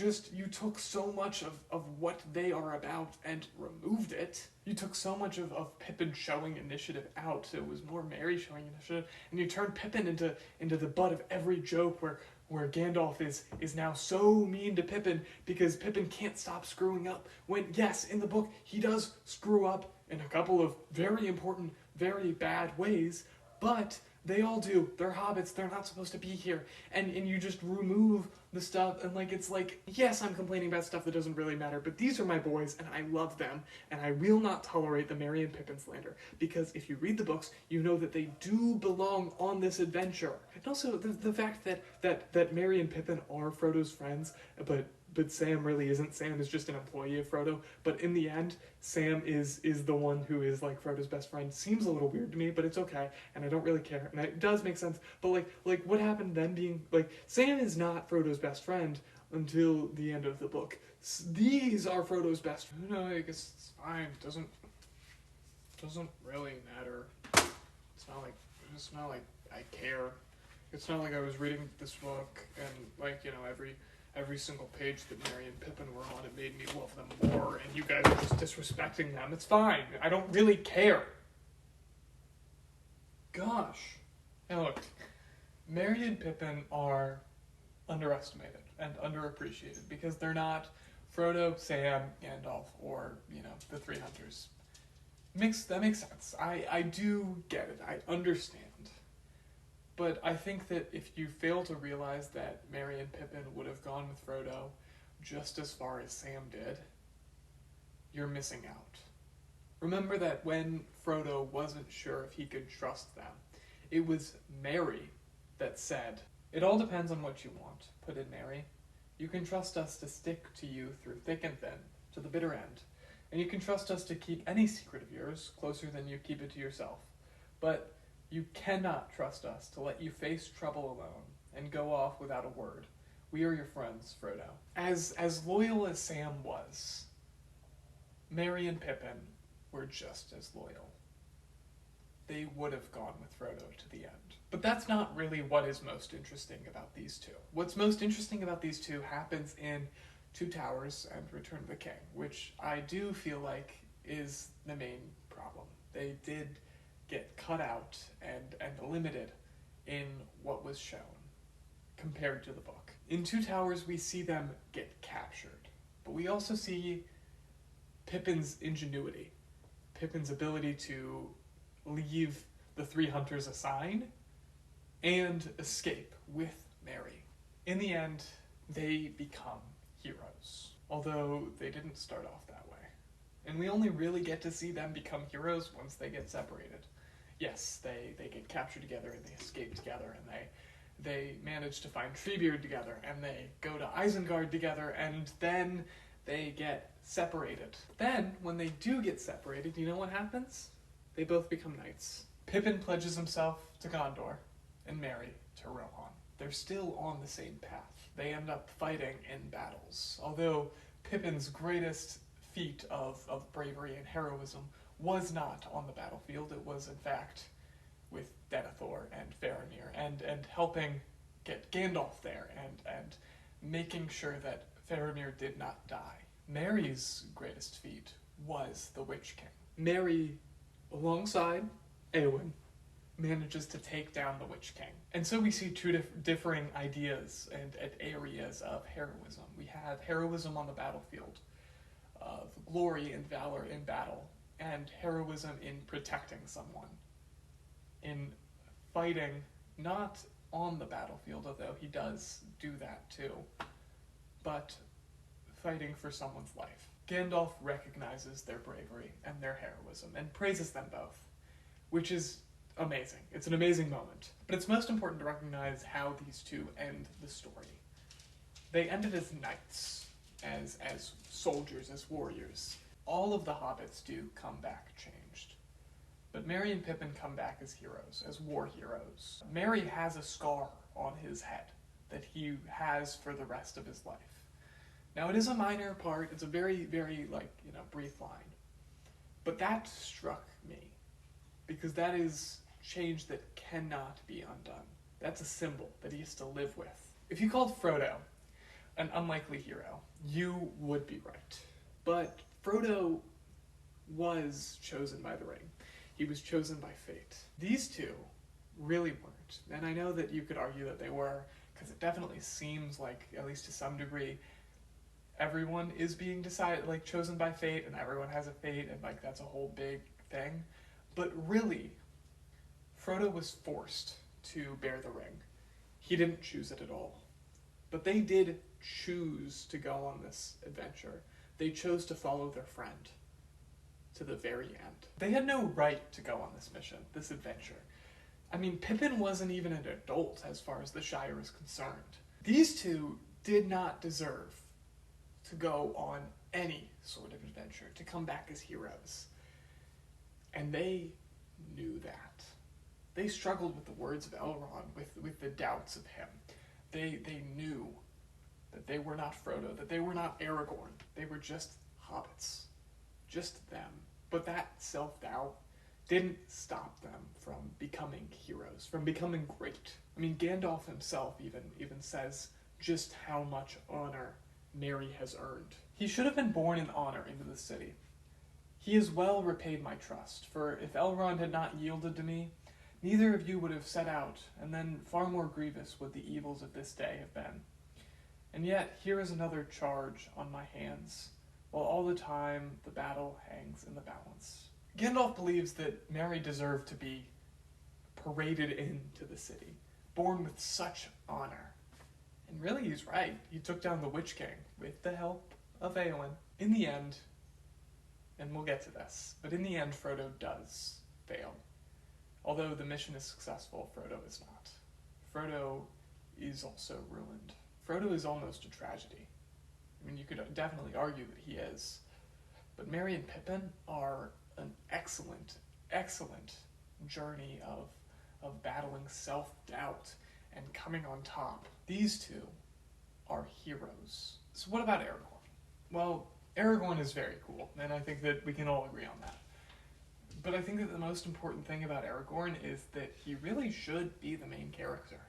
took so much of what they are about and removed it. You took so much of Pippin showing initiative out. It was more Merry showing initiative. And you turned Pippin into the butt of every joke where Gandalf is now so mean to Pippin because Pippin can't stop screwing up. When, yes, in the book, he does screw up in a couple of very important, very bad ways, but They all do. They're hobbits. They're not supposed to be here. And you just remove the stuff, and like it's like, yes, I'm complaining about stuff that doesn't really matter, but these are my boys, and I love them, and I will not tolerate the Merry and Pippin slander, because if you read the books, you know that they do belong on this adventure. And also the fact that Merry and Pippin are Frodo's friends, but Sam really isn't. Sam is just an employee of Frodo. But in the end, Sam is the one who is like Frodo's best friend. Seems a little weird to me, but it's okay, and I don't really care. And it does make sense. But like what happened then being like Sam is not Frodo's best friend until the end of the book. These are Frodo's best. No, I guess it's fine. Doesn't really matter. It's not like I care. It's not like I was reading this book and like every single page that Merry and Pippin were on, it made me love them more, and you guys are just disrespecting them. It's fine. I don't really care. Gosh. And look, Merry and Pippin are underestimated and underappreciated because they're not Frodo, Sam, Gandalf, or, the Three Hunters. That makes sense. I do get it. I understand. But I think that if you fail to realize that Merry and Pippin would have gone with Frodo just as far as Sam did, you're missing out. Remember that when Frodo wasn't sure if he could trust them, it was Merry that said, "It all depends on what you want," put in Merry. "You can trust us to stick to you through thick and thin, to the bitter end. And you can trust us to keep any secret of yours closer than you keep it to yourself. But you cannot trust us to let you face trouble alone and go off without a word. We are your friends, Frodo." As loyal as Sam was, Merry and Pippin were just as loyal. They would have gone with Frodo to the end. But that's not really what is most interesting about these two. What's most interesting about these two happens in Two Towers and Return of the King, which I do feel like is the main problem. They did get cut out and limited in what was shown compared to the book. In Two Towers, we see them get captured, but we also see Pippin's ingenuity, Pippin's ability to leave the Three Hunters a sign and escape with Merry. In the end, they become heroes, although they didn't start off that way. And we only really get to see them become heroes once they get separated. Yes, they get captured together and they escape together and they manage to find Treebeard together and they go to Isengard together and then they get separated. Then, when they do get separated, you know what happens? They both become knights. Pippin pledges himself to Gondor and Merry to Rohan. They're still on the same path. They end up fighting in battles. Although Pippin's greatest feat of bravery and heroism was not on the battlefield. It was, in fact, with Denethor and Faramir and helping get Gandalf there and making sure that Faramir did not die. Merry's greatest feat was the Witch King. Merry, alongside Eowyn, manages to take down the Witch King. And so we see two differing ideas and areas of heroism. We have heroism on the battlefield, of glory and valor in battle, and heroism in protecting someone, in fighting not on the battlefield, although he does do that too, but fighting for someone's life. Gandalf recognizes their bravery and their heroism and praises them both, which is amazing. It's an amazing moment. But it's most important to recognize how these two end the story. They ended as knights, as soldiers, as warriors. All of the hobbits do come back changed. But Merry and Pippin come back as heroes, as war heroes. Merry has a scar on his head that he has for the rest of his life. Now, it is a minor part. It's a very, very, brief line. But that struck me, because that is change that cannot be undone. That's a symbol that he has to live with. If you called Frodo an unlikely hero, you would be right. But Frodo was chosen by the ring. He was chosen by fate. These two really weren't. And I know that you could argue that they were, because it definitely seems like, at least to some degree, everyone is being chosen by fate, and everyone has a fate, and that's a whole big thing. But really, Frodo was forced to bear the ring. He didn't choose it at all. But they did choose to go on this adventure. They chose to follow their friend to the very end. They had no right to go on this mission, this adventure. I mean, Pippin wasn't even an adult as far as the Shire is concerned. These two did not deserve to go on any sort of adventure, to come back as heroes. And they knew that. They struggled with the words of Elrond, with the doubts of him. They knew that they were not Frodo, that they were not Aragorn. They were just hobbits. Just them. But that self-doubt didn't stop them from becoming heroes, from becoming great. I mean, Gandalf himself even says just how much honor Merry has earned. He should have been born in honor into the city. He has well repaid my trust, for if Elrond had not yielded to me, neither of you would have set out, and then far more grievous would the evils of this day have been. And yet, here is another charge on my hands, while all the time the battle hangs in the balance. Gandalf believes that Merry deserved to be paraded into the city, born with such honor. And really, he's right. He took down the Witch King with the help of Eowyn. In the end, and we'll get to this, but in the end, Frodo does fail. Although the mission is successful, Frodo is not. Frodo is also ruined. Frodo is almost a tragedy. I mean, you could definitely argue that he is. But Merry and Pippin are an excellent, excellent journey of battling self-doubt and coming on top. These two are heroes. So what about Aragorn? Well, Aragorn is very cool, and I think that we can all agree on that. But I think that the most important thing about Aragorn is that he really should be the main character.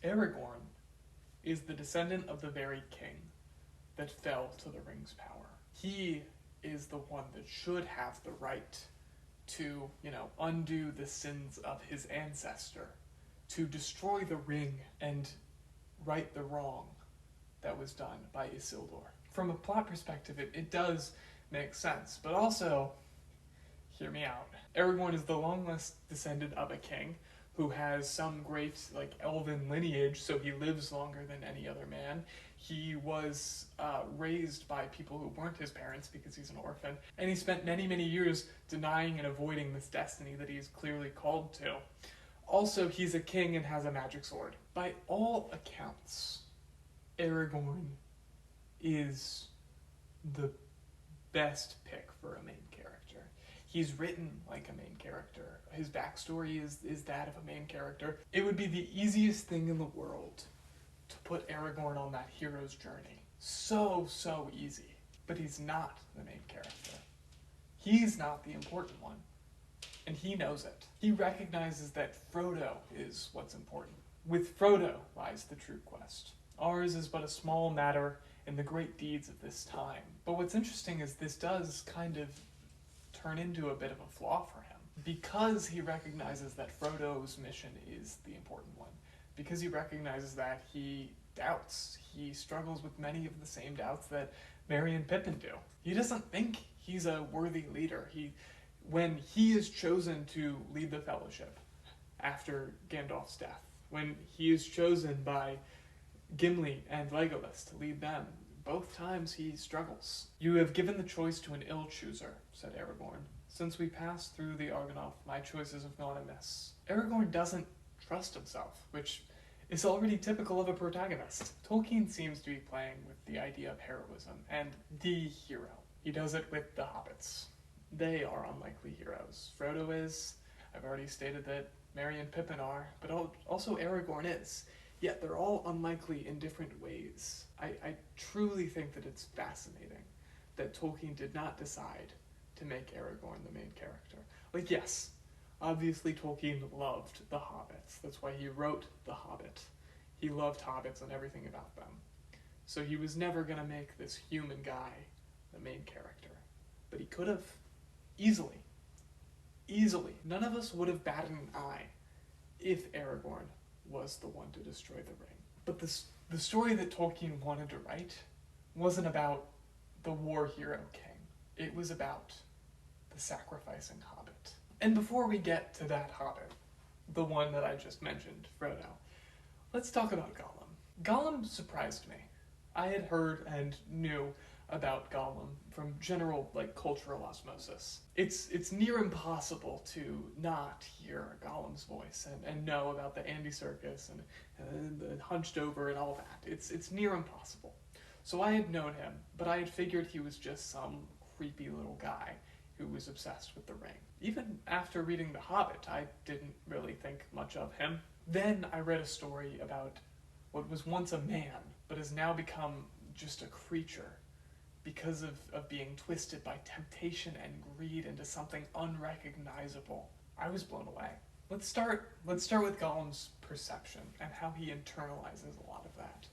Aragorn is the descendant of the very king that fell to the ring's power. He is the one that should have the right to, undo the sins of his ancestor, to destroy the ring and right the wrong that was done by Isildur. From a plot perspective, it does make sense, but also, hear me out. Aragorn is the long-lost descendant of a king who has some great, elven lineage, so he lives longer than any other man. He was raised by people who weren't his parents because he's an orphan, and he spent many, many years denying and avoiding this destiny that he's clearly called to. Also, he's a king and has a magic sword. By all accounts, Aragorn is the best pick for a main character. He's written like a main character. His backstory is that of a main character. It would be the easiest thing in the world to put Aragorn on that hero's journey. So easy. But he's not the main character. He's not the important one. And he knows it. He recognizes that Frodo is what's important. With Frodo lies the true quest. Ours is but a small matter in the great deeds of this time. But what's interesting is this does kind of turn into a bit of a flaw for him. Because he recognizes that Frodo's mission is the important one. Because he recognizes that he doubts. He struggles with many of the same doubts that Merry and Pippin do. He doesn't think he's a worthy leader. When he is chosen to lead the Fellowship after Gandalf's death, when he is chosen by Gimli and Legolas to lead them, both times he struggles. "You have given the choice to an ill chooser," said Aragorn. "Since we passed through the Argonath, my choices have gone amiss." Aragorn doesn't trust himself, which is already typical of a protagonist. Tolkien seems to be playing with the idea of heroism and the hero. He does it with the hobbits. They are unlikely heroes. Frodo is. I've already stated that Merry and Pippin are, but also Aragorn is. Yet they're all unlikely in different ways. I truly think that it's fascinating that Tolkien did not decide to make Aragorn the main character. Yes, obviously Tolkien loved the hobbits. That's why he wrote The Hobbit. He loved hobbits and everything about them. So he was never going to make this human guy the main character. But he could have. Easily. None of us would have batted an eye if Aragorn was the one to destroy the ring. But the story that Tolkien wanted to write wasn't about the war hero king. It was about the sacrificing hobbit. And before we get to that hobbit, the one that I just mentioned, Frodo. Let's talk about Gollum. Gollum surprised me. I had heard and knew about Gollum from general cultural osmosis. It's near impossible to not hear Gollum's voice and know about the Andy Circus and the hunched over and all that. It's near impossible. So I had known him, but I had figured he was just some creepy little guy who was obsessed with the ring. Even after reading The Hobbit, I didn't really think much of him. Then I read a story about what was once a man, but has now become just a creature because of being twisted by temptation and greed into something unrecognizable. I was blown away. Let's start with Gollum's perception and how he internalizes a lot of that.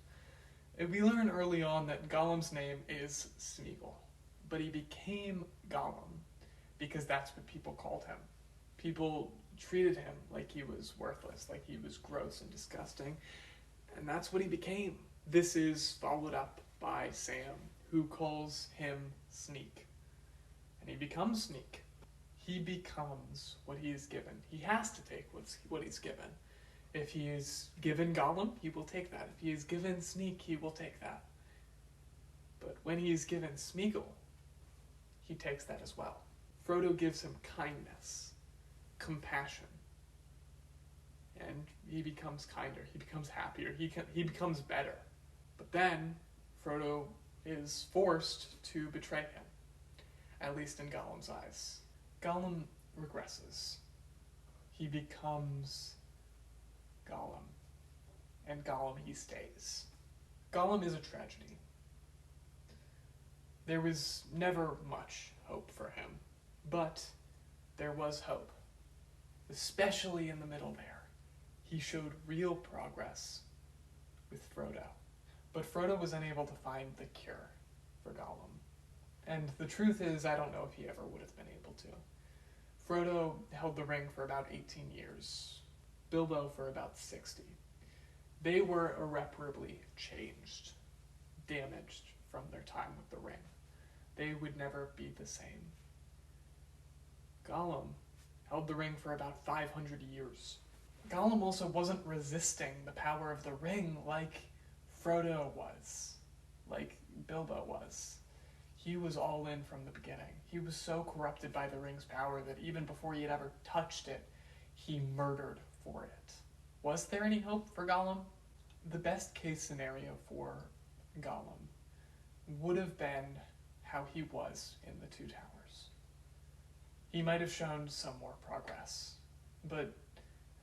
We learn early on that Gollum's name is Smeagol, but he became Gollum because that's what people called him. People treated him like he was worthless, like he was gross and disgusting, and that's what he became. This is followed up by Sam, who calls him Sneak, and he becomes Sneak. He becomes what he is given. He has to take what he's given. If he is given Gollum, he will take that. If he is given Sneak, he will take that. But when he is given Smeagol, he takes that as well. Frodo gives him kindness, compassion, and he becomes kinder, he becomes happier, he becomes better. But then Frodo is forced to betray him, at least in Gollum's eyes. Gollum regresses. He becomes Gollum, and Gollum he stays. Gollum is a tragedy. There was never much hope for him, but there was hope, especially in the middle there. He showed real progress with Frodo, but Frodo was unable to find the cure for Gollum. And the truth is, I don't know if he ever would have been able to. Frodo held the ring for about 18 years, Bilbo for about 60. They were irreparably changed, damaged from their time with the ring. They would never be the same. Gollum held the ring for about 500 years. Gollum also wasn't resisting the power of the ring like Frodo was, like Bilbo was. He was all in from the beginning. He was so corrupted by the ring's power that even before he had ever touched it, he murdered for it. Was there any hope for Gollum? The best case scenario for Gollum would have been how he was in the Two Towers. He might have shown some more progress, but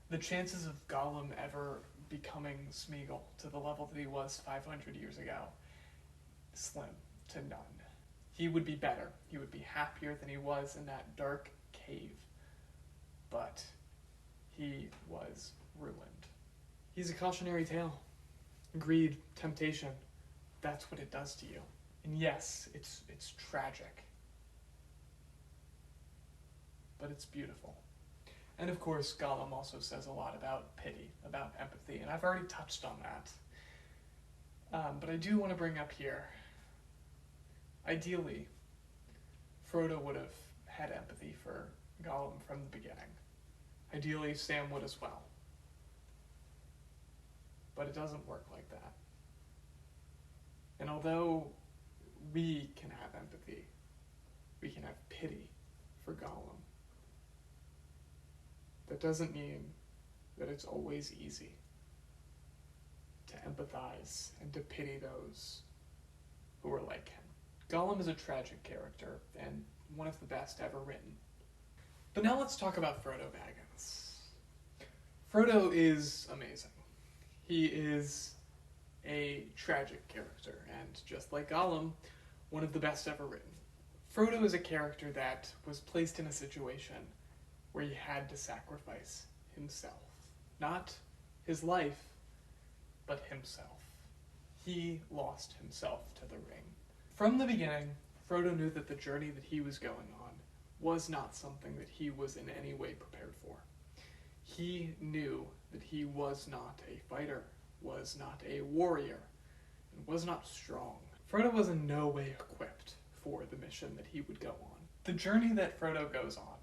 the chances of Gollum ever becoming Smeagol to the level that he was 500 years ago, slim to none. He would be better. He would be happier than he was in that dark cave. But he was ruined. He's a cautionary tale. Greed, temptation, that's what it does to you. And yes, it's tragic. But it's beautiful. And of course, Gollum also says a lot about pity, about empathy, and I've already touched on that. But I do want to bring up here, ideally, Frodo would have had empathy for Gollum from the beginning. Ideally, Sam would as well. But it doesn't work like that. And although we can have empathy, we can have pity for Gollum, that doesn't mean that it's always easy to empathize and to pity those who are like him. Gollum is a tragic character and one of the best ever written. But now let's talk about Frodo Baggins. Frodo is amazing. He is a tragic character, and just like Gollum, one of the best ever written. Frodo is a character that was placed in a situation where he had to sacrifice himself. Not his life, but himself. He lost himself to the ring. From the beginning, Frodo knew that the journey that he was going on was not something that he was in any way prepared for. He knew that he was not a fighter, was not a warrior, and was not strong. Frodo was in no way equipped for the mission that he would go on. The journey that Frodo goes on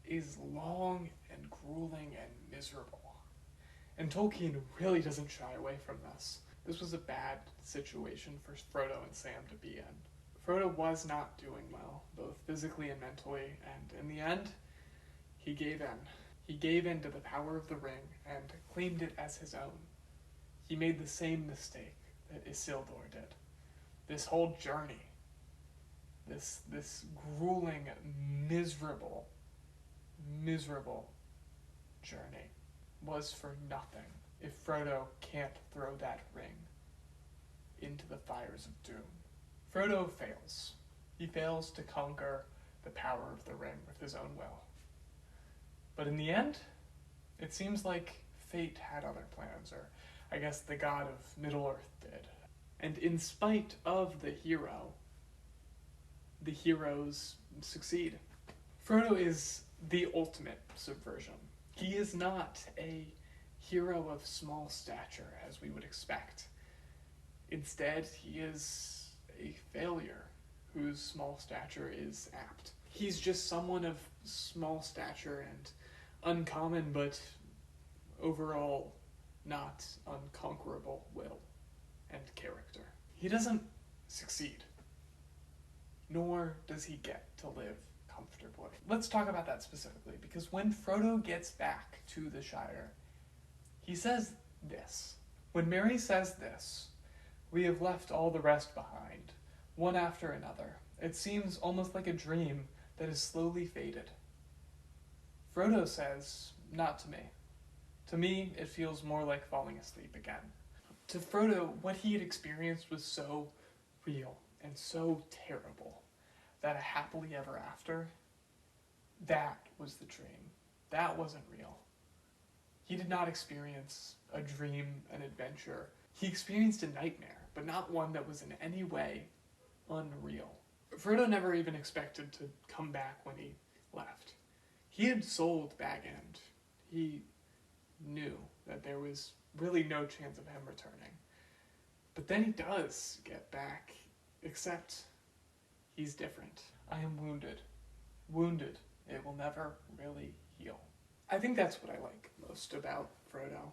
is long and grueling and miserable. And Tolkien really doesn't shy away from this. This was a bad situation for Frodo and Sam to be in. Frodo was not doing well, both physically and mentally, and in the end, he gave in. He gave in to the power of the ring and claimed it as his own. He made the same mistake that Isildur did. This whole journey, this grueling, miserable journey was for nothing if Frodo can't throw that ring into the fires of doom. Frodo fails. He fails to conquer the power of the ring with his own will. But in the end, it seems like fate had other plans, or I guess the god of Middle-earth did. And in spite of the heroes succeed. Frodo is the ultimate subversion. He is not a hero of small stature, as we would expect. Instead, he is a failure whose small stature is apt. He's just someone of small stature and uncommon, but overall not unconquerable will and character. He doesn't succeed, nor does he get to live comfortably. Let's talk about that specifically, because when Frodo gets back to the Shire, he says this. When Merry says this, "We have left all the rest behind, one after another. It seems almost like a dream that is slowly faded." Frodo says, "Not to me. To me, it feels more like falling asleep again." To Frodo, what he had experienced was so real and so terrible that a happily ever after, that was the dream. That wasn't real. He did not experience a dream, an adventure. He experienced a nightmare, but not one that was in any way unreal. Frodo never even expected to come back when he left. He had sold Bag End. He knew that there was really no chance of him returning. But then he does get back, except he's different. I am wounded. Wounded. It will never really heal. I think that's what I like most about Frodo.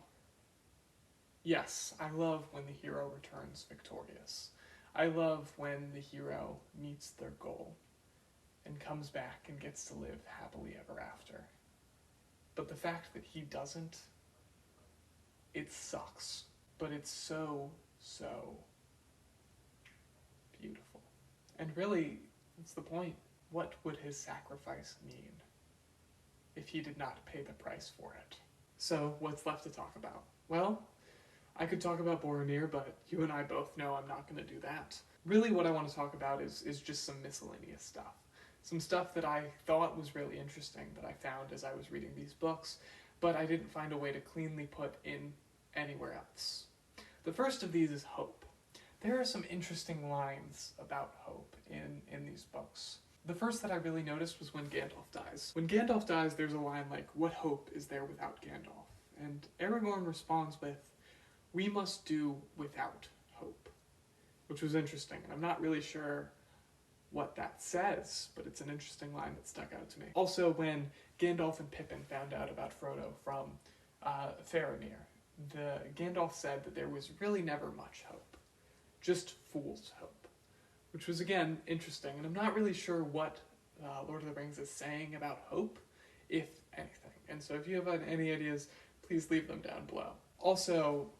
Yes, I love when the hero returns victorious. I love when the hero meets their goal and comes back and gets to live happily ever after. But the fact that he doesn't, it sucks. But it's so beautiful. And really, that's the point. What would his sacrifice mean if he did not pay the price for it? So, what's left to talk about? Well, I could talk about Boromir, but you and I both know I'm not going to do that. Really what I want to talk about is just some miscellaneous stuff. Some stuff that I thought was really interesting that I found as I was reading these books, but I didn't find a way to cleanly put in anywhere else. The first of these is hope. There are some interesting lines about hope in these books. The first that I really noticed was when Gandalf dies. When Gandalf dies, there's a line like, "What hope is there without Gandalf?" And Aragorn responds with, "We must do without hope," which was interesting. And I'm not really sure what that says, but it's an interesting line that stuck out to me. Also, when Gandalf and Pippin found out about Frodo from Faramir, Gandalf said that there was really never much hope, just fool's hope, which was, again, interesting. And I'm not really sure what Lord of the Rings is saying about hope, if anything. And so if you have any ideas, please leave them down below. Also,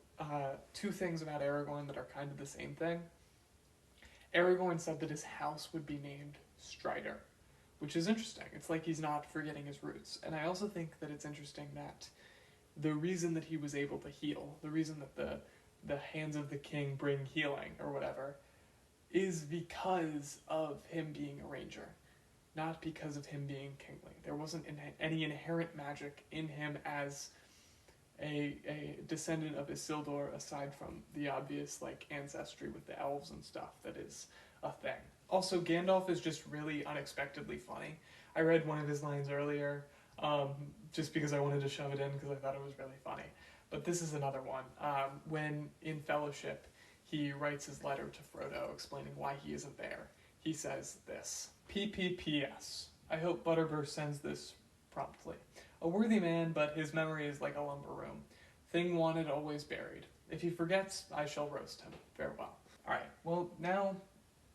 two things about Aragorn that are kind of the same thing. Aragorn said that his house would be named Strider, which is interesting. It's like he's not forgetting his roots. And I also think that it's interesting that the reason that he was able to heal, the reason that the hands of the king bring healing, or whatever, is because of him being a ranger, not because of him being kingly. There wasn't any inherent magic in him as a descendant of Isildur, aside from the obvious ancestry with the elves and stuff that is a thing. Also, Gandalf is just really unexpectedly funny. I read one of his lines earlier, just because I wanted to shove it in because I thought it was really funny. But this is another one. When in Fellowship, he writes his letter to Frodo explaining why he isn't there. He says this: "PPPS. I hope Butterbur sends this promptly. A worthy man, but his memory is like a lumber room. Thing wanted, always buried. If he forgets, I shall roast him. Farewell. Alright, well, now,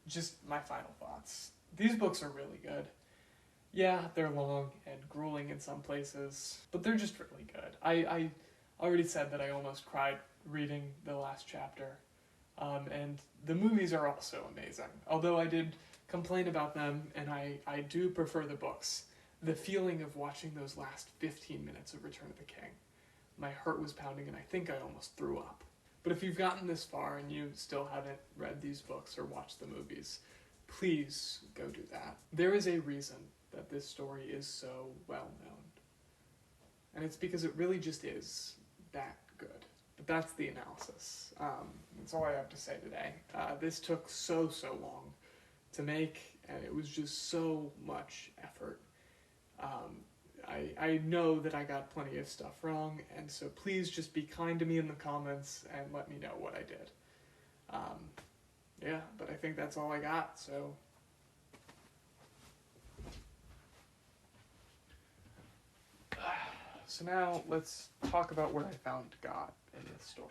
just my final thoughts. These books are really good. Yeah, they're long and grueling in some places, but they're just really good. I already said that I almost cried reading the last chapter, and the movies are also amazing. Although I did complain about them, and I do prefer the books. The feeling of watching those last 15 minutes of Return of the King. My heart was pounding, and I think I almost threw up. But if you've gotten this far and you still haven't read these books or watched the movies, please go do that. There is a reason that this story is so well known. And it's because it really just is that good. But that's the analysis. That's all I have to say today. This took so long to make, and it was just so much effort. I know that I got plenty of stuff wrong, and so please just be kind to me in the comments and let me know what I did. Yeah, but I think that's all I got, so... So now, let's talk about where I found God in this story.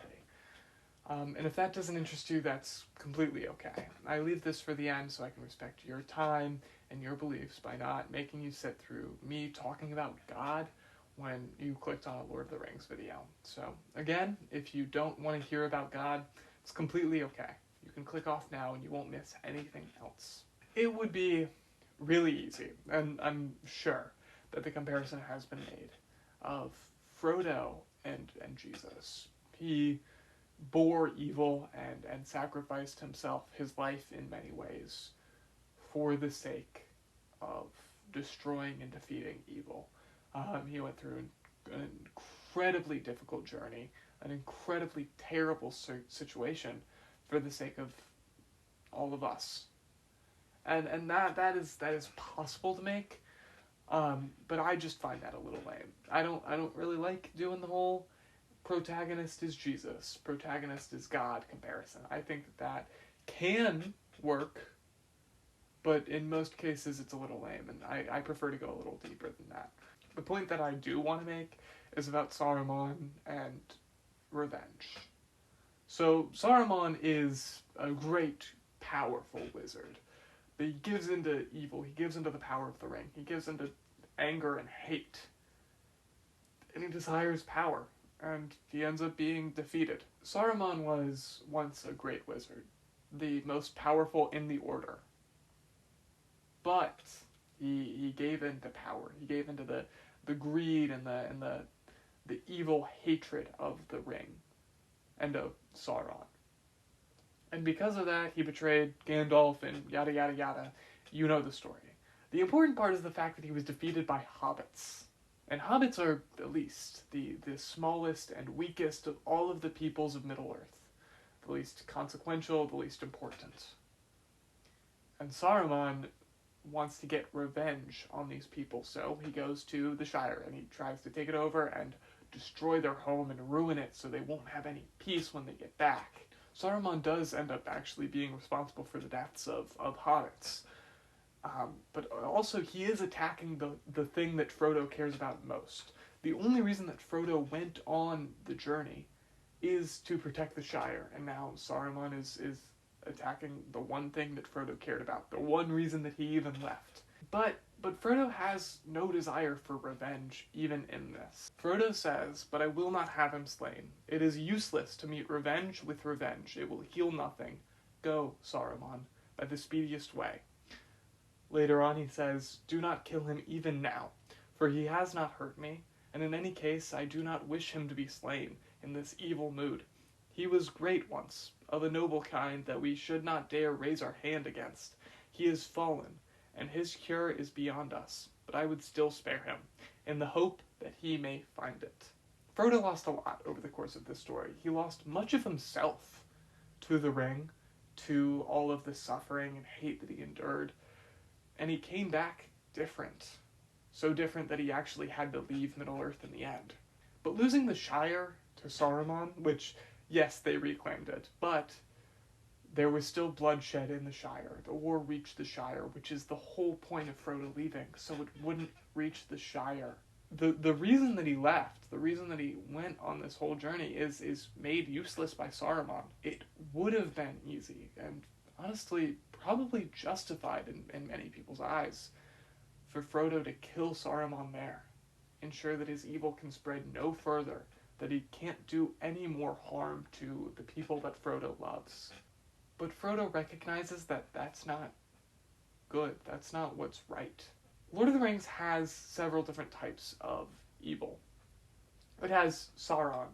And if that doesn't interest you, that's completely okay. I leave this for the end so I can respect your time and your beliefs by not making you sit through me talking about God when you clicked on a Lord of the Rings video. So, again, if you don't want to hear about God, it's completely okay. You can click off now and you won't miss anything else. It would be really easy, and I'm sure that the comparison has been made, of Frodo and Jesus. He bore evil and sacrificed himself, his life in many ways, for the sake of destroying and defeating evil. He went through an incredibly difficult journey, an incredibly terrible situation for the sake of all of us. And that is possible to make, but I just find that a little lame. I don't really like doing the whole protagonist is Jesus, protagonist is God comparison. I think that can work, but in most cases it's a little lame, and I prefer to go a little deeper than that. The point that I do want to make is about Saruman and revenge. So Saruman is a great, powerful wizard. But he gives into evil, he gives into the power of the ring, he gives into anger and hate. And he desires power, and he ends up being defeated. Saruman was once a great wizard, the most powerful in the order. But he gave into power, he gave into the greed and the evil hatred of the ring and of Sauron. And because of that, he betrayed Gandalf and yada yada yada. You know the story. The important part is the fact that he was defeated by hobbits. And hobbits are, the least, the smallest and weakest of all of the peoples of Middle-earth. The least consequential, the least important. And Saruman wants to get revenge on these people, so he goes to the Shire and he tries to take it over and destroy their home and ruin it so they won't have any peace when they get back. Saruman does end up actually being responsible for the deaths of hobbits. But also he is attacking the thing that Frodo cares about most. The only reason that Frodo went on the journey is to protect the Shire, and now Saruman is attacking the one thing that Frodo cared about, the one reason that he even left. But Frodo has no desire for revenge, even in this. Frodo says, "But I will not have him slain. It is useless to meet revenge with revenge. It will heal nothing. Go, Saruman, by the speediest way." Later on he says, "Do not kill him even now, for he has not hurt me, and in any case I do not wish him to be slain in this evil mood. He was great once, of a noble kind that we should not dare raise our hand against. He is fallen, and his cure is beyond us, but I would still spare him, in the hope that he may find it." Frodo lost a lot over the course of this story. He lost much of himself to the ring, to all of the suffering and hate that he endured, and he came back different. So different that he actually had to leave Middle-earth in the end. But losing the Shire to Saruman, which, yes, they reclaimed it, but there was still bloodshed in the Shire. The war reached the Shire, which is the whole point of Frodo leaving, so it wouldn't reach the Shire. The reason that he left, the reason that he went on this whole journey is made useless by Saruman. It would have been easy, and honestly, probably justified in many people's eyes, for Frodo to kill Saruman there. Ensure that his evil can spread no further, that he can't do any more harm to the people that Frodo loves. But Frodo recognizes that that's not good, that's not what's right. Lord of the Rings has several different types of evil. It has Sauron,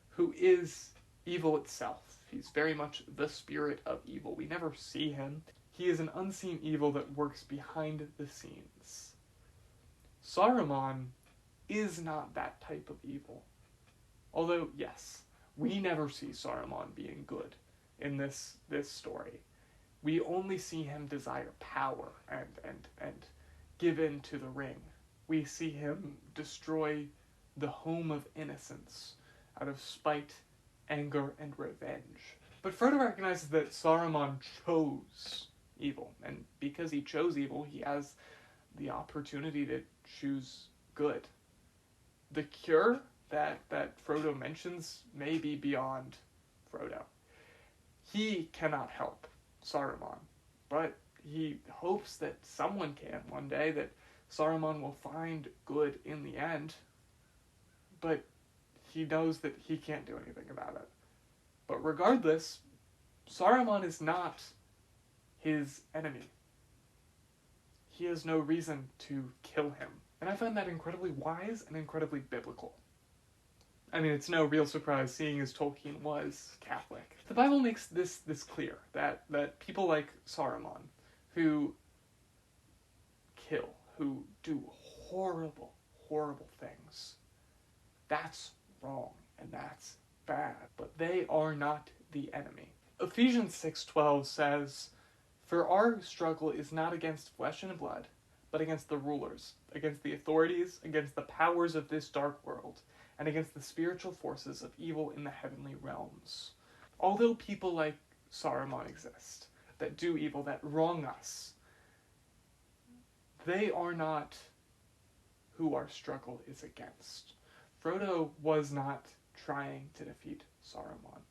who is evil itself. He's very much the spirit of evil. We never see him. He is an unseen evil that works behind the scenes. Saruman is not that type of evil. Although, yes, we never see Saruman being good in this story. We only see him desire power and give in to the ring. We see him destroy the home of innocence out of spite, anger, and revenge. But Frodo recognizes that Saruman chose evil, and because he chose evil, he has the opportunity to choose good. The cure that Frodo mentions may be beyond Frodo. He cannot help Saruman, but he hopes that someone can one day, that Saruman will find good in the end, but he knows that he can't do anything about it. But regardless, Saruman is not his enemy. He has no reason to kill him. And I find that incredibly wise and incredibly biblical. I mean, it's no real surprise, seeing as Tolkien was Catholic. The Bible makes this clear, that people like Saruman, who kill, who do horrible, horrible things, that's wrong, and that's bad. But they are not the enemy. Ephesians 6:12 says, "For our struggle is not against flesh and blood, but against the rulers, against the authorities, against the powers of this dark world, and against the spiritual forces of evil in the heavenly realms." Although people like Saruman exist, that do evil, that wrong us, they are not who our struggle is against. Frodo was not trying to defeat Saruman.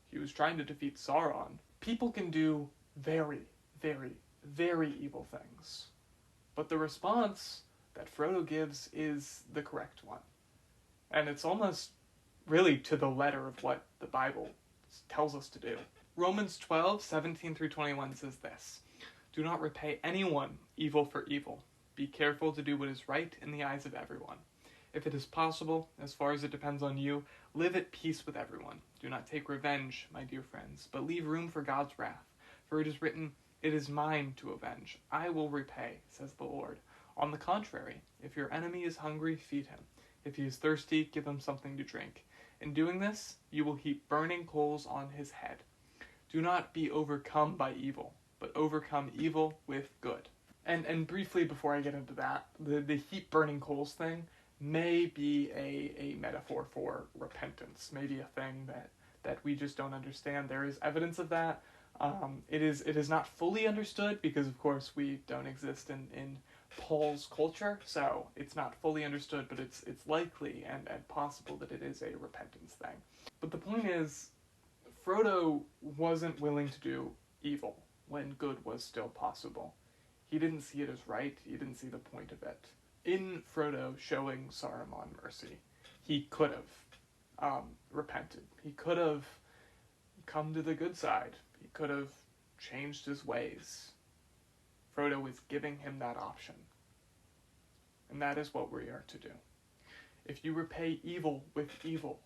He was trying to defeat Sauron. People can do very, very, very evil things, but the response that Frodo gives is the correct one. And it's almost really to the letter of what the Bible tells us to do. Romans 12:17-21 says this, "Do not repay anyone evil for evil. Be careful to do what is right in the eyes of everyone. If it is possible, as far as it depends on you, live at peace with everyone. Do not take revenge, my dear friends, but leave room for God's wrath. For it is written, 'It is mine to avenge. I will repay,' says the Lord. On the contrary, if your enemy is hungry, feed him. If he is thirsty, give him something to drink. In doing this, you will heap burning coals on his head. Do not be overcome by evil, but overcome evil with good." And briefly, before I get into that, the heap burning coals thing may be a metaphor for repentance, maybe a thing that we just don't understand. There is evidence of that. It is not fully understood because, of course, we don't exist in Paul's culture, so it's not fully understood, but it's likely and possible that it is a repentance thing. But the point is, Frodo wasn't willing to do evil when good was still possible. He didn't see it as right, he didn't see the point of it. In Frodo showing Saruman mercy, he could have repented. He could have come to the good side. He could have changed his ways. Frodo is giving him that option. And that is what we are to do. If you repay evil with evil,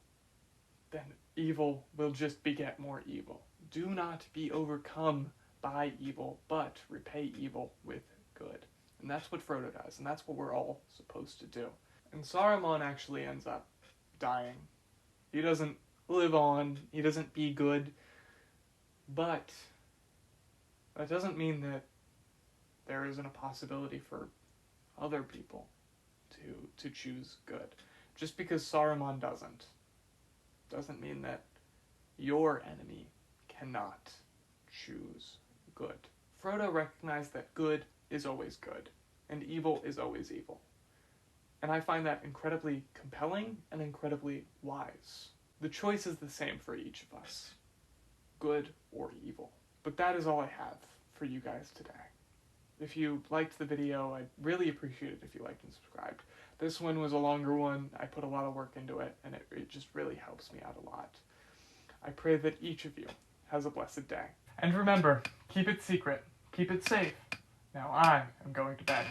then evil will just beget more evil. Do not be overcome by evil, but repay evil with good. And that's what Frodo does, and that's what we're all supposed to do. And Saruman actually ends up dying. He doesn't live on, he doesn't be good, but that doesn't mean that there isn't a possibility for other people to choose good. Just because Saruman doesn't mean that your enemy cannot choose good. Frodo recognized that good is always good, and evil is always evil. And I find that incredibly compelling and incredibly wise. The choice is the same for each of us, good or evil. But that is all I have for you guys today. If you liked the video, I'd really appreciate it if you liked and subscribed. This one was a longer one. I put a lot of work into it, and it just really helps me out a lot. I pray that each of you has a blessed day. And remember, keep it secret, keep it safe. Now I am going to bed.